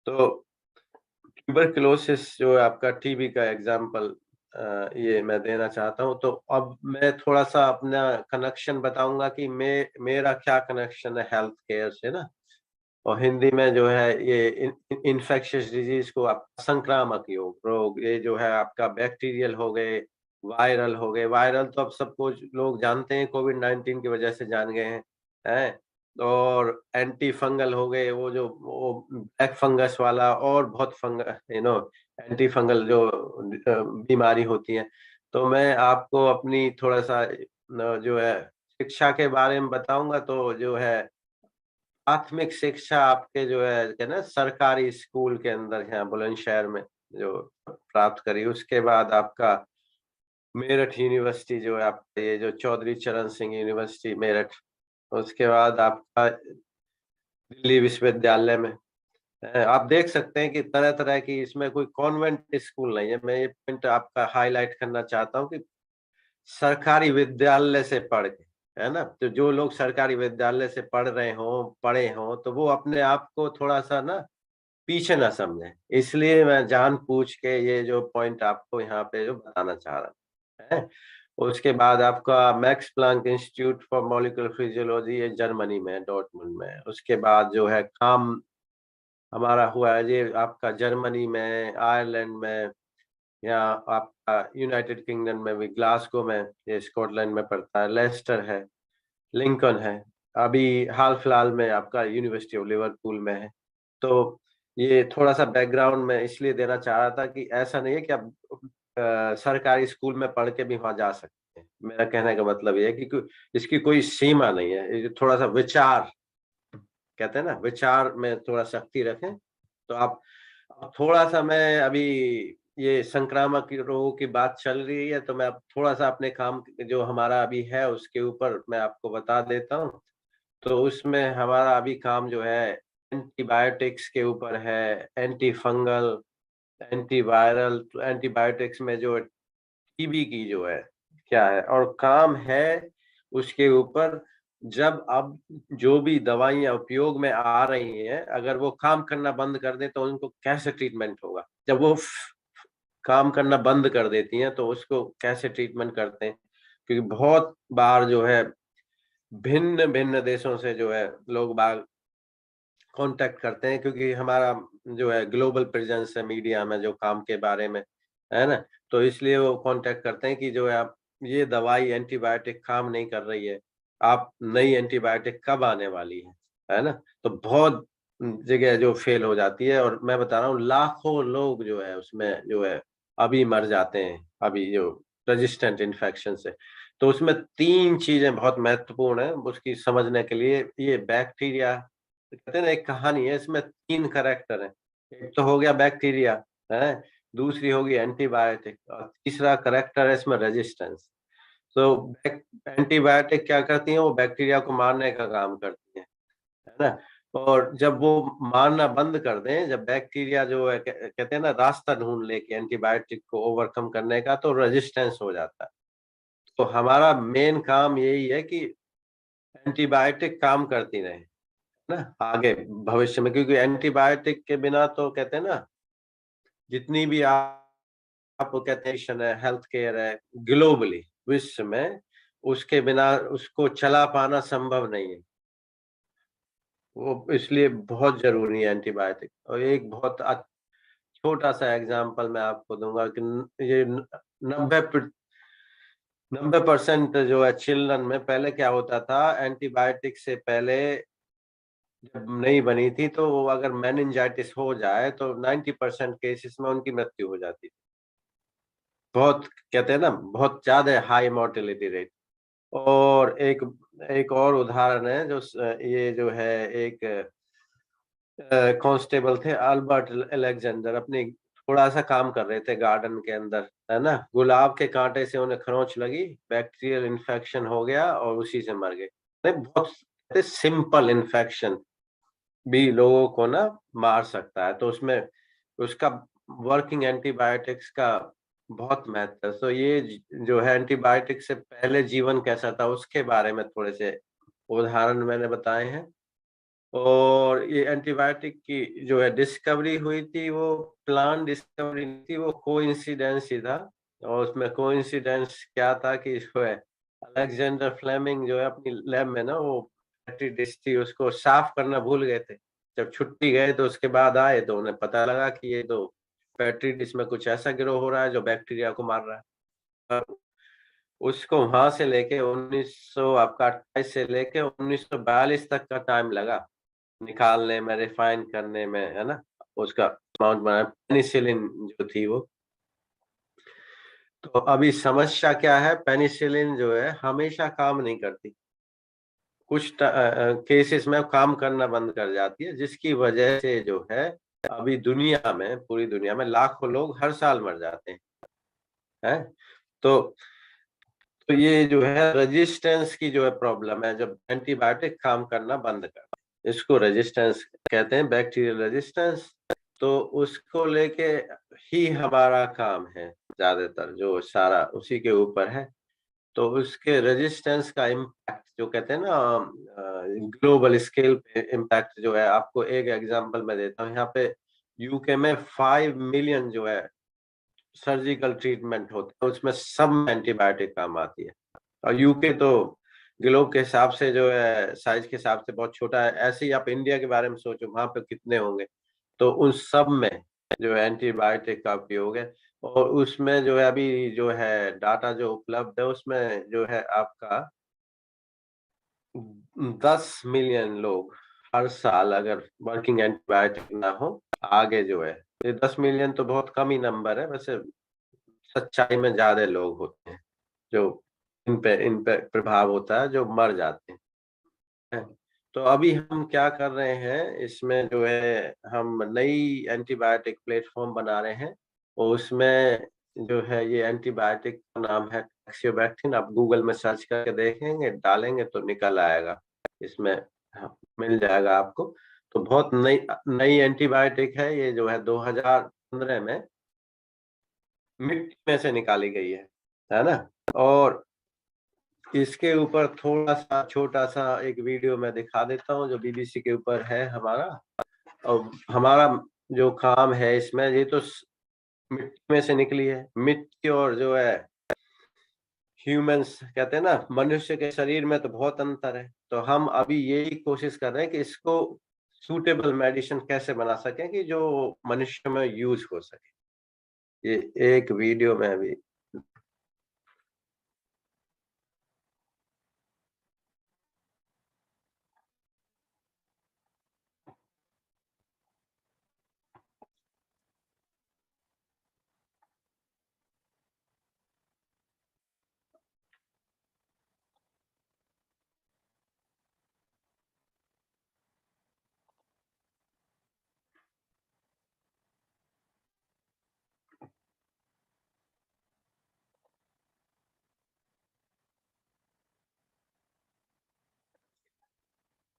तो ट्यूबरक्लोसिस जो है आपका टीबी का एग्जाम्पल ये मैं देना चाहता हूँ। तो अब मैं थोड़ा सा अपना कनेक्शन बताऊंगा कि मेरा क्या कनेक्शन है हेल्थ केयर से ना। और हिंदी में जो है ये इन्फेक्शियस डिजीज को आप संक्रामक रोग ये जो है आपका बैक्टीरियल हो गए, वायरल हो गए। वायरल तो अब सबको लोग जानते हैं, कोविड-19 की वजह से जान गए हैं। और एंटी फंगल हो गए, वो ब्लैक फंगस वाला और बहुत एंटी फंगल जो बीमारी होती है। तो मैं आपको अपनी थोड़ा सा जो है शिक्षा के बारे में बताऊंगा। तो जो है प्राथमिक शिक्षा आपके जो है ना सरकारी स्कूल के अंदर यहाँ बुलंदशहर में जो प्राप्त करी, उसके बाद आपका मेरठ यूनिवर्सिटी जो है आपका, ये जो चौधरी चरण सिंह यूनिवर्सिटी मेरठ, उसके बाद आपका दिल्ली विश्वविद्यालय में आप देख सकते हैं कि तरह तरह की, इसमें कोई कॉन्वेंट स्कूल नहीं है। मैं ये पॉइंट आपका हाईलाइट करना चाहता हूँ कि सरकारी विद्यालय से पढ़ के, है ना, तो जो लोग सरकारी विद्यालय से पढ़े हों तो वो अपने आप को थोड़ा सा ना पीछे ना समझें। इसलिए मैं जान पूछ के ये जो पॉइंट आपको यहाँ पे जो बताना चाह रहा है। उसके बाद आपका max Planck institute for molecular physiology, ये जर्मनी में, डॉर्टमुंड में। उसके बाद जो है काम हमारा हुआ है ये आपका जर्मनी में, आयरलैंड में, या आपका यूनाइटेड किंगडम में भी, ग्लासगो में, ये स्कॉटलैंड में पड़ता है, लेस्टर है, लिंकन है, अभी हाल फिलहाल में आपका यूनिवर्सिटी ऑफ लिवरपूल में है। तो ये थोड़ा सा बैकग्राउंड में इसलिए देना चाह रहा था कि ऐसा नहीं है कि आप सरकारी स्कूल में पढ़ के भी वहां जा सकते हैं। मेरा कहने का मतलब ये है कि इसकी कोई सीमा नहीं है। ये थोड़ा सा विचार, कहते हैं ना, विचार में थोड़ा सख्ती रखें तो आप थोड़ा सा, मैं अभी ये संक्रामक रोगों की बात चल रही है तो मैं अब थोड़ा सा अपने काम जो हमारा अभी है उसके ऊपर मैं आपको बता देता हूँ। तो उसमें हमारा अभी काम जो है एंटीबायोटिक्स के ऊपर है, एंटी फंगल, एंटीवायरल। तो एंटीबायोटिक्स में जो टीबी की जो है क्या है और काम है उसके ऊपर, जब अब जो भी दवाइयाँ उपयोग में आ रही हैं, अगर वो काम करना बंद कर दें तो उनको कैसे ट्रीटमेंट होगा। जब वो काम करना बंद कर देती हैं तो उसको कैसे ट्रीटमेंट करते हैं, क्योंकि बहुत बार जो है भिन्न-भिन्न देशों से जो है लोग बाग कॉन्टैक्ट करते हैं, क्योंकि हमारा जो है ग्लोबल प्रेजेंस है मीडिया में जो काम के बारे में, है ना? तो इसलिए वो कॉन्टैक्ट करते हैं कि जो है आप ये दवाई एंटीबायोटिक काम नहीं कर रही है, आप नई एंटीबायोटिक कब आने वाली है ना? तो बहुत जगह जो फेल हो जाती है, और मैं बता रहा हूँ लाखों लोग जो है उसमें जो है अभी मर जाते हैं, अभी जो रेजिस्टेंट इन्फेक्शन से। तो उसमें 3 चीज़ें बहुत महत्वपूर्ण हैं उसकी समझने के लिए। ये बैक्टीरिया, कहते हैं ना, एक कहानी है, इसमें 3 कैरेक्टर हैं। एक तो हो गया बैक्टीरिया, है, दूसरी होगी एंटीबायोटिक, और तीसरा कैरेक्टर है इसमें रेजिस्टेंस। तो एंटीबायोटिक क्या करती हैं, वो बैक्टीरिया को मारने का काम करती हैं, है ना? और जब वो मारना बंद कर दें, जब बैक्टीरिया जो है कहते हैं ना रास्ता ढूंढ ले कि एंटीबायोटिक को ओवरकम करने का, तो रेजिस्टेंस हो जाता है। तो हमारा मेन काम यही है कि एंटीबायोटिक काम करती रहे ना आगे भविष्य में, क्योंकि एंटीबायोटिक के बिना तो कहते हैं ना जितनी भी आप कहते हैं हेल्थ केयर है ग्लोबली विश्व में, उसके बिना उसको चला पाना संभव नहीं है। वो इसलिए बहुत जरूरी है एंटीबायोटिक। और एक बहुत छोटा सा एग्जांपल मैं आपको दूंगा कि ये 90% जो है चिल्ड्रन में पहले क्या होता था, एंटीबायोटिक से पहले जब नहीं बनी थी तो अगर मेनिंजाइटिस हो जाए तो 90% केसेस में उनकी मृत्यु हो जाती थी। बहुत, कहते हैं ना, बहुत ज्यादा हाई मोर्टेलिटी रेट। और एक एक और उदाहरण है जो ये जो है एक कांस्टेबल थे अल्बर्ट अलेक्जेंडर, अपनी थोड़ा सा काम कर रहे थे गार्डन के अंदर, है ना, गुलाब के कांटे से उन्हें खरोंच लगी, बैक्टीरियल इन्फेक्शन हो गया और उसी से मर गए। नहीं, बहुत सिंपल इन्फेक्शन भी लोगों को ना मार सकता है, तो उसमें उसका वर्किंग एंटीबायोटिक्स का बहुत महत्व है। तो ये जो है एंटीबायोटिक से पहले जीवन कैसा था उसके बारे में थोड़े से उदाहरण मैंने बताए हैं। और ये एंटीबायोटिक की जो है डिस्कवरी हुई थी, वो प्लान डिस्कवरी नहीं थी, वो कोइंसिडेंस ही था। और उसमें कोइंसिडेंस क्या था कि जो है अलेक्जेंडर फ्लेमिंग जो है अपनी लैब में ना वो बैटरी डिश थी उसको साफ करना भूल गए थे। जब छुट्टी गए तो उसके बाद आए तो उन्हें पता लगा कि ये तो बैटरी डिश में कुछ ऐसा गिरोह हो रहा है जो बैक्टीरिया को मार रहा है। उसको वहां से लेके 1928 से लेके 1942 तक का टाइम लगा निकालने में, रिफाइन करने में, है ना, उसका अमाउंट बनाया, पेनिसिलिन जो थी वो। तो अभी समस्या क्या है, पेनिसिलिन जो है हमेशा काम नहीं करती, कुछ केसेस में काम करना बंद कर जाती है, जिसकी वजह से जो है अभी दुनिया में, पूरी दुनिया में लाखों लोग हर साल मर जाते हैं। तो तो ये जो है रेजिस्टेंस की जो है प्रॉब्लम है, जब एंटीबायोटिक काम करना बंद कर, इसको रेजिस्टेंस कहते हैं, बैक्टीरियल रेजिस्टेंस। तो उसको लेके ही हमारा काम है ज्यादातर, जो सारा उसी के ऊपर है। तो उसके रेजिस्टेंस का इम्पैक्ट जो कहते हैं ना ग्लोबल स्केल पे इम्पैक्ट जो है, आपको एक एग्जांपल मैं देता हूँ। यहाँ पे यूके में 5 मिलियन जो है सर्जिकल ट्रीटमेंट होते हैं, उसमें सब एंटीबायोटिक काम आती है। और यूके तो ग्लोब के हिसाब से जो है, साइज के हिसाब से बहुत छोटा है। ऐसे ही आप इंडिया के बारे में सोचो, वहां पे कितने होंगे। तो उन सब में जो है एंटीबायोटिक का उपयोग है। और उसमें जो है अभी जो है डाटा जो उपलब्ध है, उसमें जो है आपका 10 मिलियन लोग हर साल अगर वर्किंग एंटीबायोटिक ना हो, आगे जो है ये 10 मिलियन तो बहुत कम ही नंबर है। वैसे सच्चाई में ज्यादा लोग होते हैं जो इन पे प्रभाव होता है, जो मर जाते हैं। तो अभी हम क्या कर रहे हैं, इसमें जो है हम नई एंटीबायोटिक प्लेटफॉर्म बना रहे हैं। और उसमें जो है ये एंटीबायोटिक का नाम है टैक्सियोबैक्टीन। आप गूगल में सर्च करके देखेंगे, डालेंगे तो निकल आएगा, इसमें हाँ, मिल जाएगा आपको। तो बहुत नई नई एंटीबायोटिक है ये, जो है 2015 में मिट्टी में से निकाली गई है ना। और इसके ऊपर थोड़ा सा छोटा सा एक वीडियो मैं दिखा देता हूँ, जो बीबीसी के ऊपर है हमारा। और हमारा जो काम है इसमें, ये तो मिट्टी में से निकली है। मिट्टी और जो है ह्यूमंस कहते हैं ना, मनुष्य के शरीर में तो बहुत अंतर है। तो हम अभी यही कोशिश कर रहे हैं कि इसको सूटेबल मेडिसिन कैसे बना सकें कि जो मनुष्य में यूज हो सके। ये एक वीडियो में अभी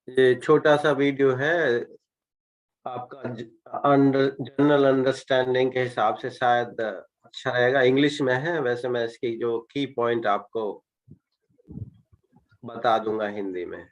ये छोटा सा वीडियो है आपका, जनरल अंडरस्टैंडिंग के हिसाब से शायद अच्छा रहेगा। इंग्लिश में है, वैसे मैं इसकी जो की पॉइंट आपको बता दूंगा हिंदी में।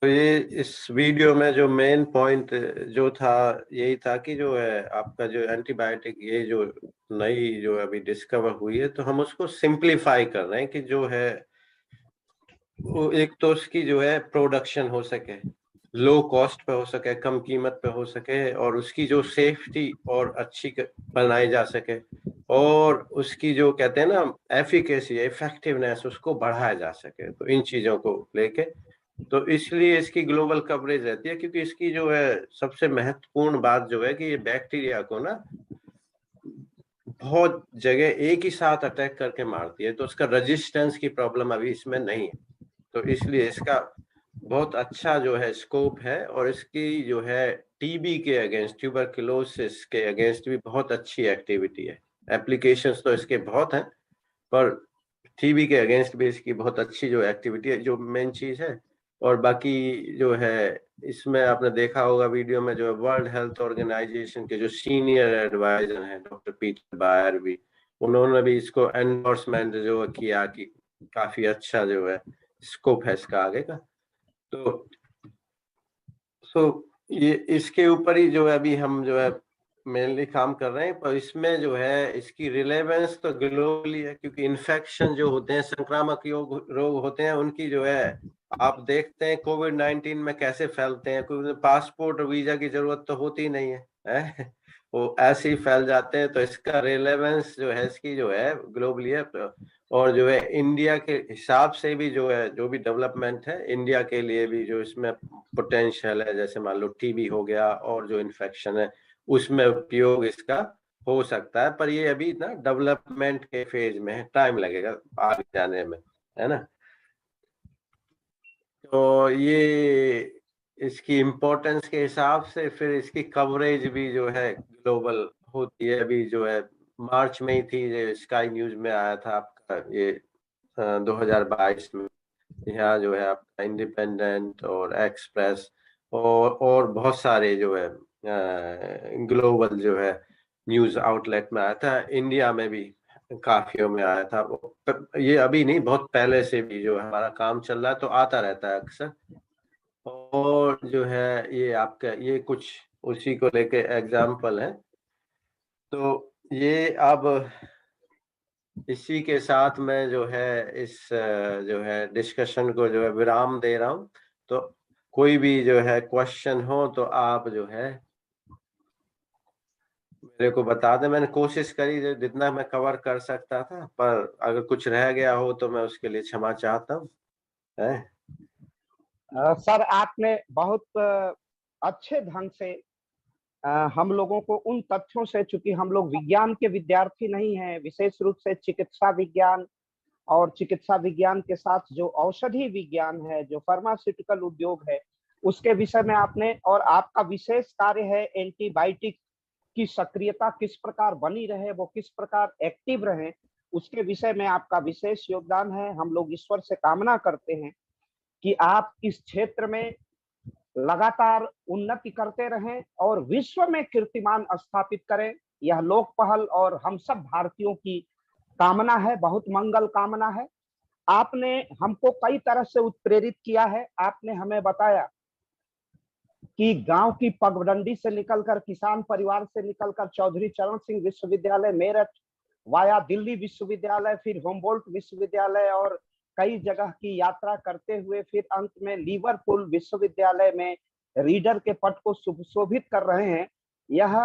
तो ये इस वीडियो में जो मेन पॉइंट जो था यही था कि जो है आपका जो एंटीबायोटिक ये जो नई जो अभी डिस्कवर हुई है तो हम उसको सिंप्लीफाई कर रहे हैं कि जो है वो एक तो उसकी जो है प्रोडक्शन हो सके, लो कॉस्ट पे हो सके, कम कीमत पे हो सके, और उसकी जो सेफ्टी और अच्छी बनाई जा सके, और उसकी जो कहते हैं ना एफिकेसी, इफेक्टिवनेस, उसको बढ़ाया जा सके। तो इन चीजों को लेके तो इसलिए इसकी ग्लोबल कवरेज रहती है, क्योंकि इसकी जो है सबसे महत्वपूर्ण बात जो है कि ये बैक्टीरिया को ना बहुत जगह एक ही साथ अटैक करके मारती है, तो उसका रेजिस्टेंस की प्रॉब्लम अभी इसमें नहीं है। तो इसलिए इसका बहुत अच्छा जो है स्कोप है, और इसकी जो है टीबी के अगेंस्ट, ट्यूबरकुलोसिस के अगेंस्ट भी बहुत अच्छी एक्टिविटी है। एप्लीकेशंस तो इसके बहुत हैं, पर टीबी के अगेंस्ट भी इसकी बहुत अच्छी जो एक्टिविटी है, जो मेन चीज है। और बाकी जो है इसमें आपने देखा होगा वीडियो में, जो वर्ल्ड हेल्थ ऑर्गेनाइजेशन के जो सीनियर एडवाइजर हैं डॉक्टर पीटर बायर भी, उन्होंने भी इसको एंडोर्समेंट जो किया कि काफी अच्छा जो है स्कोप है इसका आगे का। तो ये इसके ऊपर ही जो है अभी हम जो है मेनली काम कर रहे हैं, पर इसमें जो है इसकी रिलेवेंस तो ग्लोबली है, क्योंकि इन्फेक्शन जो होते हैं, संक्रामक रोग होते हैं, उनकी जो है आप देखते हैं कोविड-19 में कैसे फैलते हैं। कोई पासपोर्ट और वीजा की जरूरत तो होती नहीं है, वो ऐसे ही फैल जाते हैं। तो इसका रिलेवेंस जो है इसकी जो है ग्लोबली है, और जो है इंडिया के हिसाब से भी जो है जो भी डेवलपमेंट है इंडिया के लिए भी जो इसमें पोटेंशियल है, जैसे मान लो टीबी हो गया और जो इन्फेक्शन है उसमें उपयोग इसका हो सकता है, पर ये अभी ना डेवलपमेंट के फेज में है, टाइम लगेगा आगे जाने में, है ना। तो ये इसकी इम्पोर्टेंस के हिसाब से फिर इसकी कवरेज भी जो है ग्लोबल होती है। अभी जो है मार्च में ही थी, जो स्काई न्यूज में आया था आपका ये 2022 में, यहाँ जो है आपका इंडिपेंडेंट और एक्सप्रेस और बहुत सारे जो है ग्लोबल जो है न्यूज आउटलेट में आया था, इंडिया में भी काफियों में आया था। ये अभी नहीं, बहुत पहले से भी जो हमारा काम चल रहा है, तो आता रहता है अक्सर। और जो है ये आपका ये कुछ उसी को लेके एग्जाम्पल है। तो ये अब इसी के साथ मैं जो है इस जो है डिस्कशन को जो है विराम दे रहा हूँ। तो कोई भी जो है क्वेश्चन हो तो आप जो है मेरे को बता दें। मैंने कोशिश करी जितना मैं कवर कर सकता था, पर अगर कुछ रह गया हो तो मैं उसके लिए क्षमा चाहता हूँ। सर आपने बहुत अच्छे ढंग से हम लोगों को उन तथ्यों से, चूंकि हम लोग विज्ञान के विद्यार्थी नहीं हैं, विशेष रूप से चिकित्सा विज्ञान और चिकित्सा विज्ञान के साथ जो औषधि विज्ञान है, जो फार्मास्यूटिकल उद्योग है, उसके विषय में आपने, और आपका विशेष कार्य है एंटीबायोटिक की सक्रियता किस प्रकार बनी रहे, वो किस प्रकार एक्टिव रहे, उसके विषय में आपका विशेष योगदान है। हम लोग ईश्वर से कामना करते हैं कि आप इस क्षेत्र में लगातार उन्नति करते रहें और विश्व में कीर्तिमान स्थापित करें। यह लोक पहल और हम सब भारतीयों की कामना है, बहुत मंगल कामना है। आपने हमको कई तरह से उत्प्रेरित किया है। आपने हमें बताया कि गांव की पगडंडी से निकलकर, किसान परिवार से निकलकर चौधरी चरण सिंह विश्वविद्यालय मेरठ, वाया दिल्ली विश्वविद्यालय, फिर होमबोल्ट विश्वविद्यालय और कई जगह की यात्रा करते हुए फिर अंत में लिवरपूल विश्वविद्यालय में रीडर के पद को सुशोभित कर रहे हैं। यह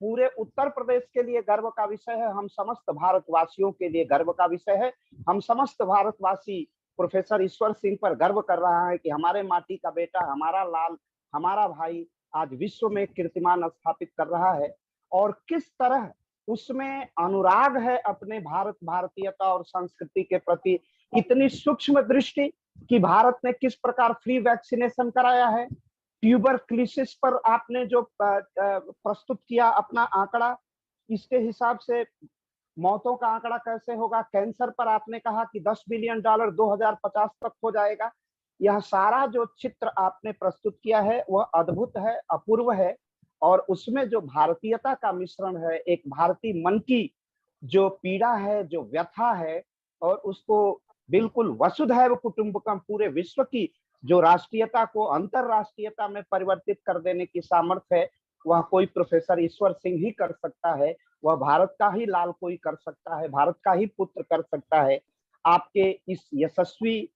पूरे उत्तर प्रदेश के लिए गर्व का विषय है, हम समस्त भारतवासियों के लिए गर्व का विषय है। हम समस्त भारतवासी प्रोफेसर ईश्वर सिंह पर गर्व कर रहा है कि हमारे माटी का बेटा, हमारा लाल, हमारा भाई आज विश्व में कीर्तिमान स्थापित कर रहा है। और किस तरह उसमें अनुराग है अपने भारत, भारतीयता और संस्कृति के प्रति, इतनी सूक्ष्म दृष्टि कि भारत ने किस प्रकार फ्री वैक्सीनेशन कराया है। ट्यूबरक्लोसिस पर आपने जो प्रस्तुत किया अपना आंकड़ा, इसके हिसाब से मौतों का आंकड़ा कैसे होगा। कैंसर पर आपने कहा कि $10 बिलियन 2050 तक हो जाएगा। यह सारा जो चित्र आपने प्रस्तुत किया है वह अद्भुत है, अपूर्व है, और उसमें जो भारतीयता का मिश्रण है, एक भारतीय मन की जो पीड़ा है, जो व्यथा है, और उसको बिल्कुल वसुधैव कुटुंबकम पूरे विश्व की जो राष्ट्रीयता को अंतरराष्ट्रीयता में परिवर्तित कर देने की सामर्थ्य है, वह कोई प्रोफेसर ईश्वर सिंह ही कर सकता है। वह भारत का ही लाल कोई कर सकता है, भारत का ही पुत्र कर सकता है। आपके इस यशस्वी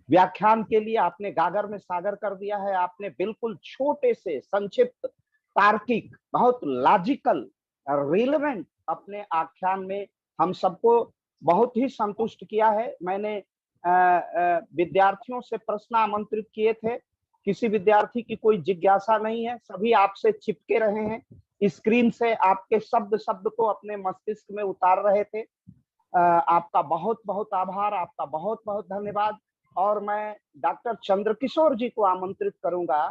व्याख्यान के लिए आपने गागर में सागर कर दिया है। आपने बिल्कुल छोटे से संक्षिप्त, तार्किक, बहुत लॉजिकल, रिलेवेंट अपने आख्यान में हम सबको बहुत ही संतुष्ट किया है। मैंने विद्यार्थियों से प्रश्न आमंत्रित किए थे, किसी विद्यार्थी की कोई जिज्ञासा नहीं है, सभी आपसे चिपके रहे हैं, स्क्रीन से आपके शब्द शब्द को अपने मस्तिष्क में उतार रहे थे। आपका बहुत बहुत आभार, आपका बहुत बहुत धन्यवाद। और मैं डॉक्टर चंद्रकिशोर जी को आमंत्रित करूंगा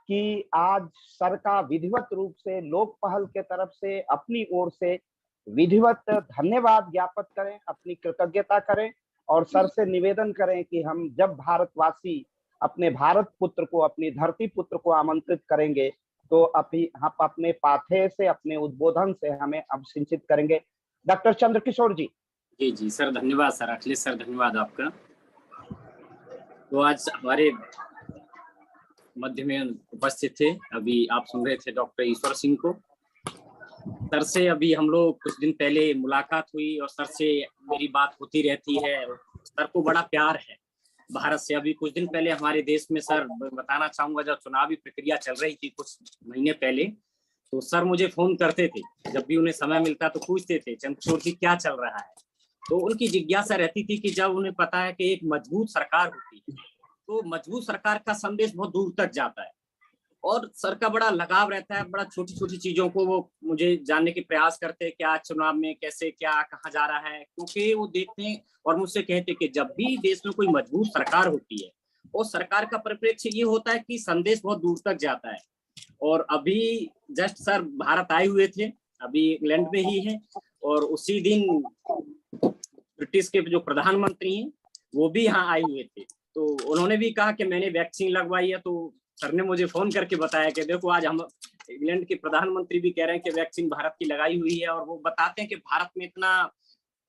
कि आज सर का विधिवत रूप से लोक पहल के तरफ से अपनी ओर से विधिवत धन्यवाद ज्ञापित करें, अपनी कृतज्ञता करें और सर से निवेदन करें कि हम जब भारतवासी अपने भारत पुत्र को, अपनी धरती पुत्र को आमंत्रित करेंगे तो अभी हम अपने पाथेय से, अपने उद्बोधन से हमें अभिसिंचित करेंगे। डॉक्टर चंद्रकिशोर जी। जी सर, धन्यवाद सर। अखिलेश सर, धन्यवाद आपका। तो आज हमारे मध्य में उपस्थित थे, अभी आप सुन रहे थे डॉक्टर ईश्वर सिंह को। सर से अभी हम लोग कुछ दिन पहले मुलाकात हुई और सर से मेरी बात होती रहती है। सर को बड़ा प्यार है भारत से। अभी कुछ दिन पहले हमारे देश में सर बताना चाहूंगा, जब चुनावी प्रक्रिया चल रही थी कुछ महीने पहले, तो सर मुझे फोन करते थे, जब भी उन्हें समय मिलता तो पूछते थे चंद्रकिशोर जी क्या चल रहा है। तो उनकी जिज्ञासा रहती थी कि जब उन्हें पता है कि एक मजबूत सरकार होती है तो मजबूत सरकार का संदेश बहुत दूर तक जाता है। और सर का बड़ा लगाव रहता है, बड़ा छोटी छोटी चीजों को वो मुझे जानने के प्रयास करते हैं, क्या चुनाव में कैसे क्या कहाँ जा रहा है, क्योंकि वो देखते हैं और मुझसे कहते हैं कि जब भी देश में कोई मजबूत सरकार होती है और सरकार का परिप्रेक्ष्य ये होता है कि संदेश बहुत दूर तक जाता है। और अभी जस्ट सर भारत आए हुए थे, अभी इंग्लैंड में ही है, और उसी दिन ब्रिटिश के जो प्रधानमंत्री हैं वो भी यहाँ आए हुए थे। तो उन्होंने भी कहा कि मैंने वैक्सीन लगवाई है। तो सर ने मुझे फोन करके बताया कि देखो आज हम इंग्लैंड के प्रधानमंत्री भी कह रहे हैं कि वैक्सीन भारत की लगाई हुई है, और वो बताते हैं कि भारत में इतना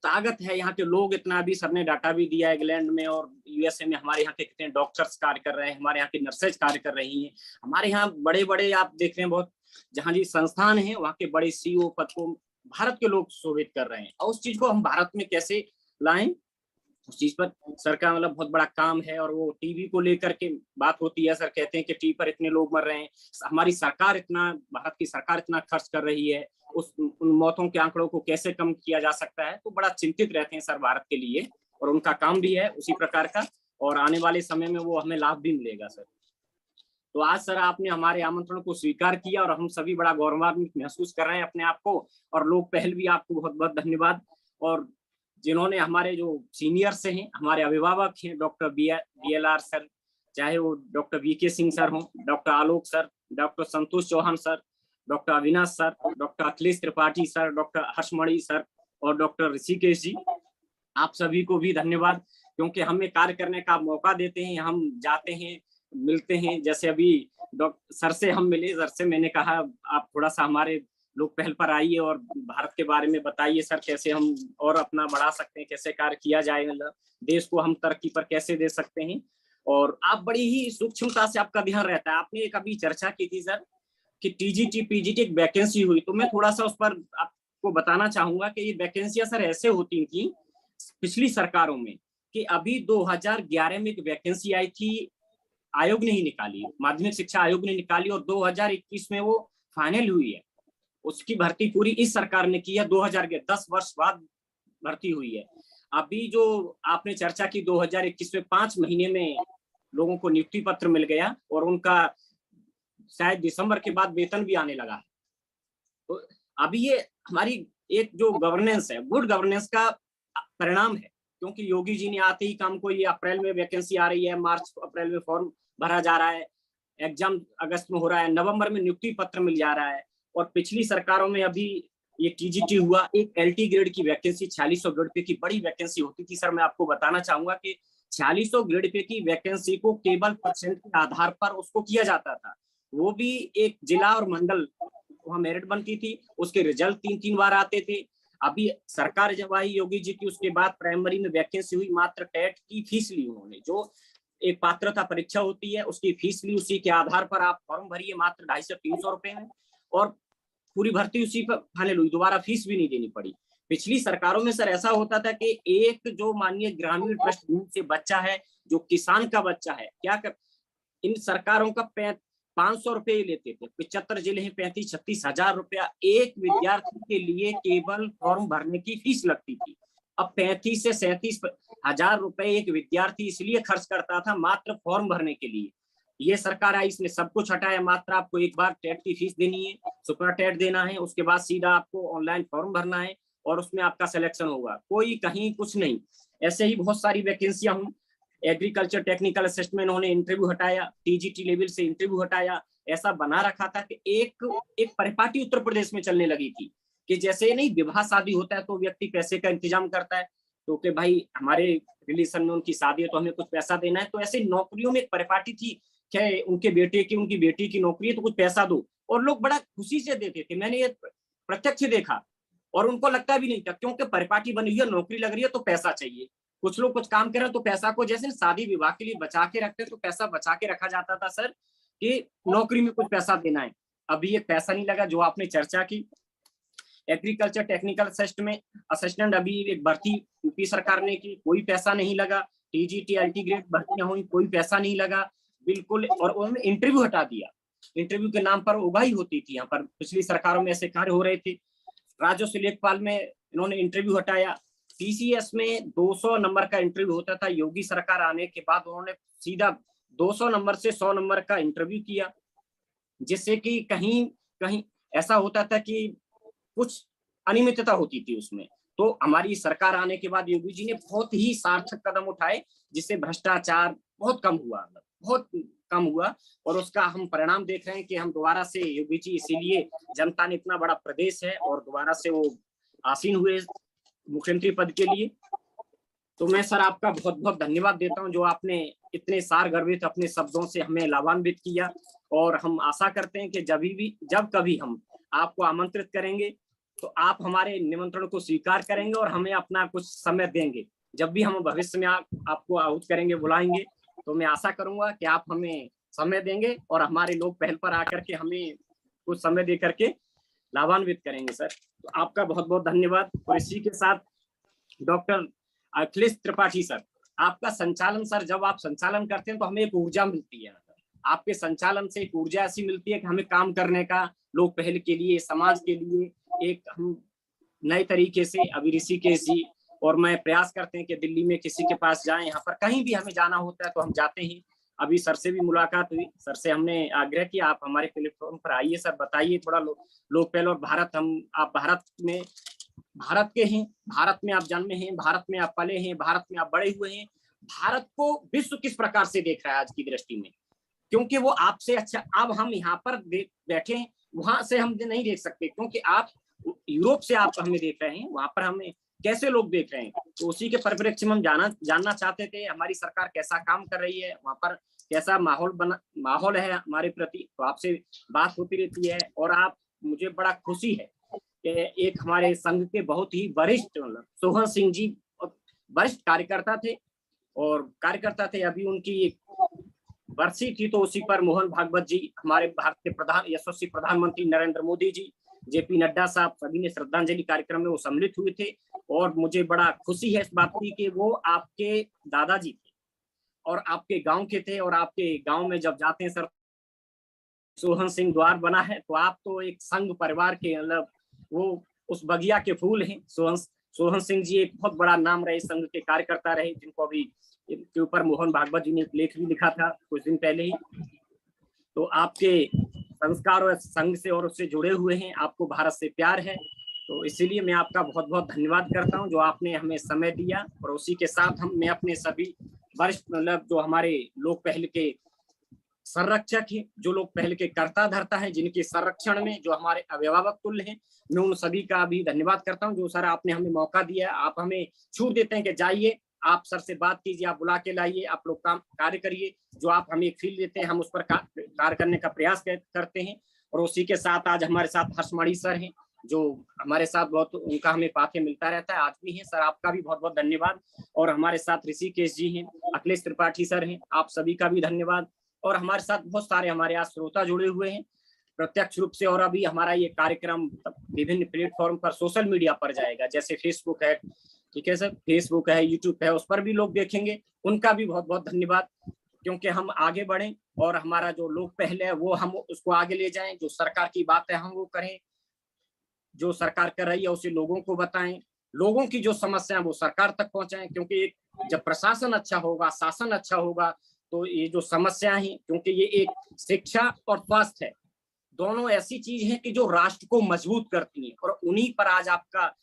ताकत है, यहाँ के लोग इतना, भी सर ने डाटा भी दिया इंग्लैंड में और यूएसए में हमारे यहाँ के कितने डॉक्टर्स कार्य कर रहे हैं, हमारे यहाँ की नर्सेज कार्य कर रही हैं, हमारे यहाँ बड़े बड़े आप देख रहे हैं बहुत जहाँ जी संस्थान है वहाँ के बड़े सीईओ पद को भारत के लोग शोभित कर रहे हैं। और उस चीज को हम भारत में कैसे लाएं, उस चीज पर सर का मतलब बहुत बड़ा काम है। और वो टीबी को लेकर के बात होती है, सर कहते हैं कि टीबी पर इतने लोग मर रहे हैं, हमारी सरकार इतना, भारत की सरकार इतना खर्च कर रही है, उन मौतों के आंकड़ों को कैसे कम किया जा सकता है। तो बड़ा चिंतित रहते हैं सर भारत के लिए, और उनका काम भी है उसी प्रकार का, और आने वाले समय में वो हमें लाभ भी मिलेगा सर। तो आज सर आपने हमारे आमंत्रण को स्वीकार किया और हम सभी बड़ा गौरवान्वित महसूस कर रहे हैं अपने आप को, और लोक पहल भी आपको बहुत बहुत धन्यवाद। और जिन्होंने हमारे जो सीनियर्स हैं, हमारे अभिभावक हैं, डॉक्टर BLR सर, चाहे वो डॉक्टर VK सिंह सर हों, doctor Alok sir, doctor Santosh Chauhan sir, doctor Avinash sir, doctor Akhilesh Tripathi sir, doctor Harshmani sir और डॉक्टर ऋषिकेश जी, आप सभी को भी धन्यवाद, क्योंकि हमें कार्य करने का मौका देते हैं। हम जाते हैं, मिलते हैं, जैसे अभी सर से हम मिले, सर से मैंने कहा आप थोड़ा सा हमारे लोक पहल पर आइए और भारत के बारे में बताइए सर, कैसे हम और अपना बढ़ा सकते हैं, कैसे कार्य किया जाए, मतलब देश को हम तरक्की पर कैसे दे सकते हैं। और आप बड़ी ही सूक्ष्मता से आपका ध्यान रहता है। आपने कभी चर्चा की थी सर कि TGT PGT एक वैकेंसी हुई, तो मैं थोड़ा सा उस पर आपको बताना चाहूंगा कि ये वैकेंसियां सर ऐसे होती थी पिछली सरकारों में, कि अभी 2011 में एक वैकेंसी आई थी, आयोग ने ही निकाली, माध्यमिक शिक्षा आयोग ने निकाली, और 2021 में वो फाइनल हुई है। उसकी भर्ती पूरी इस सरकार ने की है, 2010 वर्ष बाद भर्ती हुई है। अभी जो आपने चर्चा की 2021 में 5 महीने में लोगों को नियुक्ति पत्र मिल गया, और उनका शायद दिसंबर के बाद वेतन भी आने लगा है। तो अभी ये हमारी एक जो गवर्नेंस है, गुड गवर्नेंस का परिणाम है, क्योंकि योगी जी ने आते ही काम को, ये अप्रैल में वैकेंसी आ रही है, मार्च अप्रैल में फॉर्म भरा जा रहा है, एग्जाम अगस्त में हो रहा है, नवंबर में नियुक्ति पत्र मिल जा रहा है। और पिछली सरकारों में अभी ये TGT हुआ, एक LT ग्रेड की वैकेंसी 4600 ग्रेड पे की बड़ी वैकेंसी होती थी सर। मैं आपको बताना चाहूंगा कि 4600 ग्रेड पे की वैकेंसी को केवल परसेंट के आधार पर उसको किया जाता था, वो भी एक जिला और मंडल वहां मेरिट बनती थी, उसके रिजल्ट 3-3 बार आते थे। अभी सरकार जब आई योगी जी की, उसके बाद प्राइमरी में वैकेंसी हुई, मात्र टेट की फीस ली उन्होंने, जो एक पात्रता परीक्षा होती है, उसकी फीस भी उसी के आधार पर आप फॉर्म भरिए मात्र 250-300 रुपए में, और पूरी भर्ती उसी पर फाइनल हुई, दोबारा फीस भी नहीं देनी पड़ी। पिछली सरकारों में सर ऐसा होता था कि एक जो माननीय ग्रामीण पृष्ठभूमि से बच्चा है, जो किसान का बच्चा है, क्या कर इन सरकारों का 500 रुपए लेते थे। 75 जिले हैं, 35-36 हजार रुपया एक विद्यार्थी के लिए केवल फॉर्म भरने की फीस लगती थी। अब 35 से 37 हजार रुपए एक विद्यार्थी इसलिए खर्च करता था मात्र फॉर्म भरने के लिए। ये सरकार आई, इसने सब कुछ हटाया, मात्र आपको एक बार टेट की फीस देनी है, सुपर टेट देना है, उसके बाद सीधा आपको ऑनलाइन फॉर्म भरना है और उसमें आपका सिलेक्शन होगा, कोई कहीं कुछ नहीं। ऐसे ही बहुत सारी वैकेंसियां हुई। एग्रीकल्चर टेक्निकल असिस्टेंट में उन्होंने इंटरव्यू हटाया, टीजीटी लेवल से इंटरव्यू हटाया। ऐसा बना रखा था कि एक परिपाटी उत्तर प्रदेश में चलने लगी थी कि जैसे नहीं विवाह शादी होता है तो व्यक्ति पैसे का इंतजाम करता है, तो कि भाई हमारे रिलेशन में उनकी शादी है तो हमें कुछ पैसा देना है। तो ऐसे नौकरियों में एक परिपाटी थी कि उनके बेटे की, उनकी बेटी की नौकरी है तो कुछ पैसा दो, और लोग बड़ा खुशी से देते थे। मैंने ये प्रत्यक्ष देखा, और उनको लगता भी नहीं था, क्योंकि परिपाटी बनी हुई है, नौकरी लग रही है तो पैसा चाहिए। कुछ लोग कुछ काम करें तो पैसा को जैसे शादी विवाह के लिए बचा के रखते, तो पैसा बचा के रखा जाता था सर कि नौकरी में कुछ पैसा देना है। अभी एक पैसा नहीं लगा, जो आपने चर्चा की एग्रीकल्चर टेक्निकल असिस्टेंट अभी एक भर्ती यूपी सरकार ने की, कोई पैसा नहीं लगा। टीजीटी अल्टी ग्रेड भर्तियां हुई, कोई पैसा नहीं लगा बिल्कुल, और उन्होंने इंटरव्यू हटा दिया। इंटरव्यू के नाम पर उगाही होती थी, यहाँ पर पिछली सरकारों में ऐसे कार्य हो रहे थे। राजस्व लेखपाल में इन्होंने इंटरव्यू हटाया। टीसीएस में 200 नंबर का इंटरव्यू होता था, योगी सरकार आने के बाद उन्होंने सीधा 200 नंबर से 100 नंबर का इंटरव्यू किया, जिससे कि कहीं कहीं ऐसा होता था कि कुछ अनियमितता होती थी उसमें। तो हमारी सरकार आने के बाद योगी जी ने बहुत ही सार्थक कदम उठाए, जिससे भ्रष्टाचार बहुत कम हुआ, और उसका हम परिणाम देख रहे हैं कि हम दोबारा से योगी जी, इसीलिए जनता ने इतना बड़ा प्रदेश है और दोबारा से वो आसीन हुए मुख्यमंत्री पद के लिए। तो मैं सर आपका बहुत बहुत धन्यवाद देता हूं, जो आपने इतने सारगर्भित अपने शब्दों से हमें लाभान्वित किया, और हम आशा करते हैं कि जब कभी हम आपको आमंत्रित करेंगे तो आप हमारे निमंत्रण को स्वीकार करेंगे और हमें अपना कुछ समय देंगे। जब भी हम भविष्य में आपको आहूत करेंगे, बुलाएंगे, तो मैं आशा करूंगा कि आप हमें समय देंगे और हमारे लोग पहल पर आकर के हमें कुछ समय दे करके लाभान्वित करेंगे सर। तो आपका बहुत बहुत धन्यवाद। और इसी के साथ डॉक्टर अखिलेश त्रिपाठी सर, आपका संचालन सर, जब आप संचालन करते हैं तो हमें एक ऋचा मिलती है। आपके संचालन से एक ऊर्जा ऐसी मिलती है कि हमें काम करने का, लोक पहल के लिए, समाज के लिए एक हम नए तरीके से, अभी ऋषिकेश जी और मैं प्रयास करते हैं कि दिल्ली में किसी के पास जाएं, यहाँ पर कहीं भी हमें जाना होता है तो हम जाते हैं। अभी सर से भी मुलाकात हुई, सर से हमने आग्रह किया आप हमारे प्लेटफॉर्म पर आइए सर, बताइए थोड़ा लोक पहल और भारत, आप भारत के हैं, भारत में आप जन्मे हैं, भारत में आप पले हैं, भारत में आप बड़े हुए हैं। भारत को विश्व किस प्रकार से देख रहा है आज की दृष्टि में, क्योंकि वो आपसे अच्छा, अब हम यहाँ पर बैठे, वहां से हम नहीं देख सकते, क्योंकि आप यूरोप से आप हमें देख रहे हैं, वहां पर हमें कैसे लोग देख रहे हैं। तो उसी के परिप्रेक्ष्य में हम जानना चाहते थे हमारी सरकार कैसा काम कर रही है, वहां पर कैसा माहौल है हमारे प्रति। तो आपसे बात होती रहती है, और आप, मुझे बड़ा खुशी है कि एक हमारे संघ के बहुत ही वरिष्ठ सोहन सिंह जी वरिष्ठ कार्यकर्ता थे, अभी उनकी बरसी थी, तो उसी पर मोहन भागवत जी, हमारे भारत के यशस्वी प्रधानमंत्री नरेंद्र मोदी जी, जेपी नड्डा साहब, सभी ने श्रद्धांजलि कार्यक्रम में वो सम्मिलित हुए थे। और मुझे बड़ा खुशी है इस बात की कि वो आपके दादाजी थे और आपके गांव के थे, और आपके गांव में जब जाते हैं सर, सोहन सिंह द्वार बना है, तो आप तो एक संघ परिवार के, मतलब वो उस बगिया के फूल हैं। सोहन सिंह जी एक बहुत बड़ा नाम रहे, संघ के कार्यकर्ता रहे, जिनको अभी इनके ऊपर मोहन भागवत जी ने एक लेख भी लिखा था कुछ दिन पहले ही। तो आपके संस्कार और संघ से और उससे जुड़े हुए हैं, आपको भारत से प्यार है, तो इसीलिए मैं आपका बहुत बहुत धन्यवाद करता हूं, जो आपने हमें समय दिया। और उसी के साथ मैं अपने सभी वरिष्ठ, मतलब जो हमारे लोक पहल के संरक्षक हैं, जो लोग पहल के कर्ता धर्ता है, जिनके संरक्षण में जो हमारे अभिभावक तुल्य हैं, मैं उन सभी का भी धन्यवाद करता हूं, जो सर आपने हमें मौका दिया। आप हमें छूट देते हैं कि जाइए, आप सर से बात कीजिए, आप बुला के लाइए, आप लोग काम कार्य करिए, जो आप हमें एक फील्ड देते हैं, हम उस पर कार्य करने का प्रयास करते हैं। और उसी के साथ आज हमारे साथ हर्षमणि सर हैं, जो हमारे साथ बहुत उनका हमें पाके मिलता रहता है, आज भी है। सर आपका भी बहुत बहुत धन्यवाद। और हमारे साथ ऋषिकेश जी हैं, अखिलेश त्रिपाठी सर हैं, आप सभी का भी धन्यवाद। और हमारे साथ बहुत सारे हमारे आज श्रोता जुड़े हुए हैं प्रत्यक्ष रूप से। और अभी हमारा ये कार्यक्रम विभिन्न प्लेटफॉर्म पर सोशल मीडिया पर जाएगा, जैसे फेसबुक है, ठीक है सर, फेसबुक है, यूट्यूब है, उस पर भी लोग देखेंगे। उनका भी बहुत बहुत धन्यवाद, क्योंकि हम आगे बढ़ें और हमारा जो लोग पहले है वो हम उसको आगे ले जाएं। जो सरकार की बात है हम वो करें, जो सरकार कर रही है उसे लोगों को बताएं, लोगों की जो समस्या है वो सरकार तक पहुंचाएं। क्योंकि जब प्रशासन अच्छा होगा, शासन अच्छा होगा, तो ये जो समस्याएं हैं, क्योंकि ये एक शिक्षा और स्वास्थ्य है, दोनों ऐसी चीज है कि जो राष्ट्र को मजबूत करती है। और उन्हीं पर आज आपका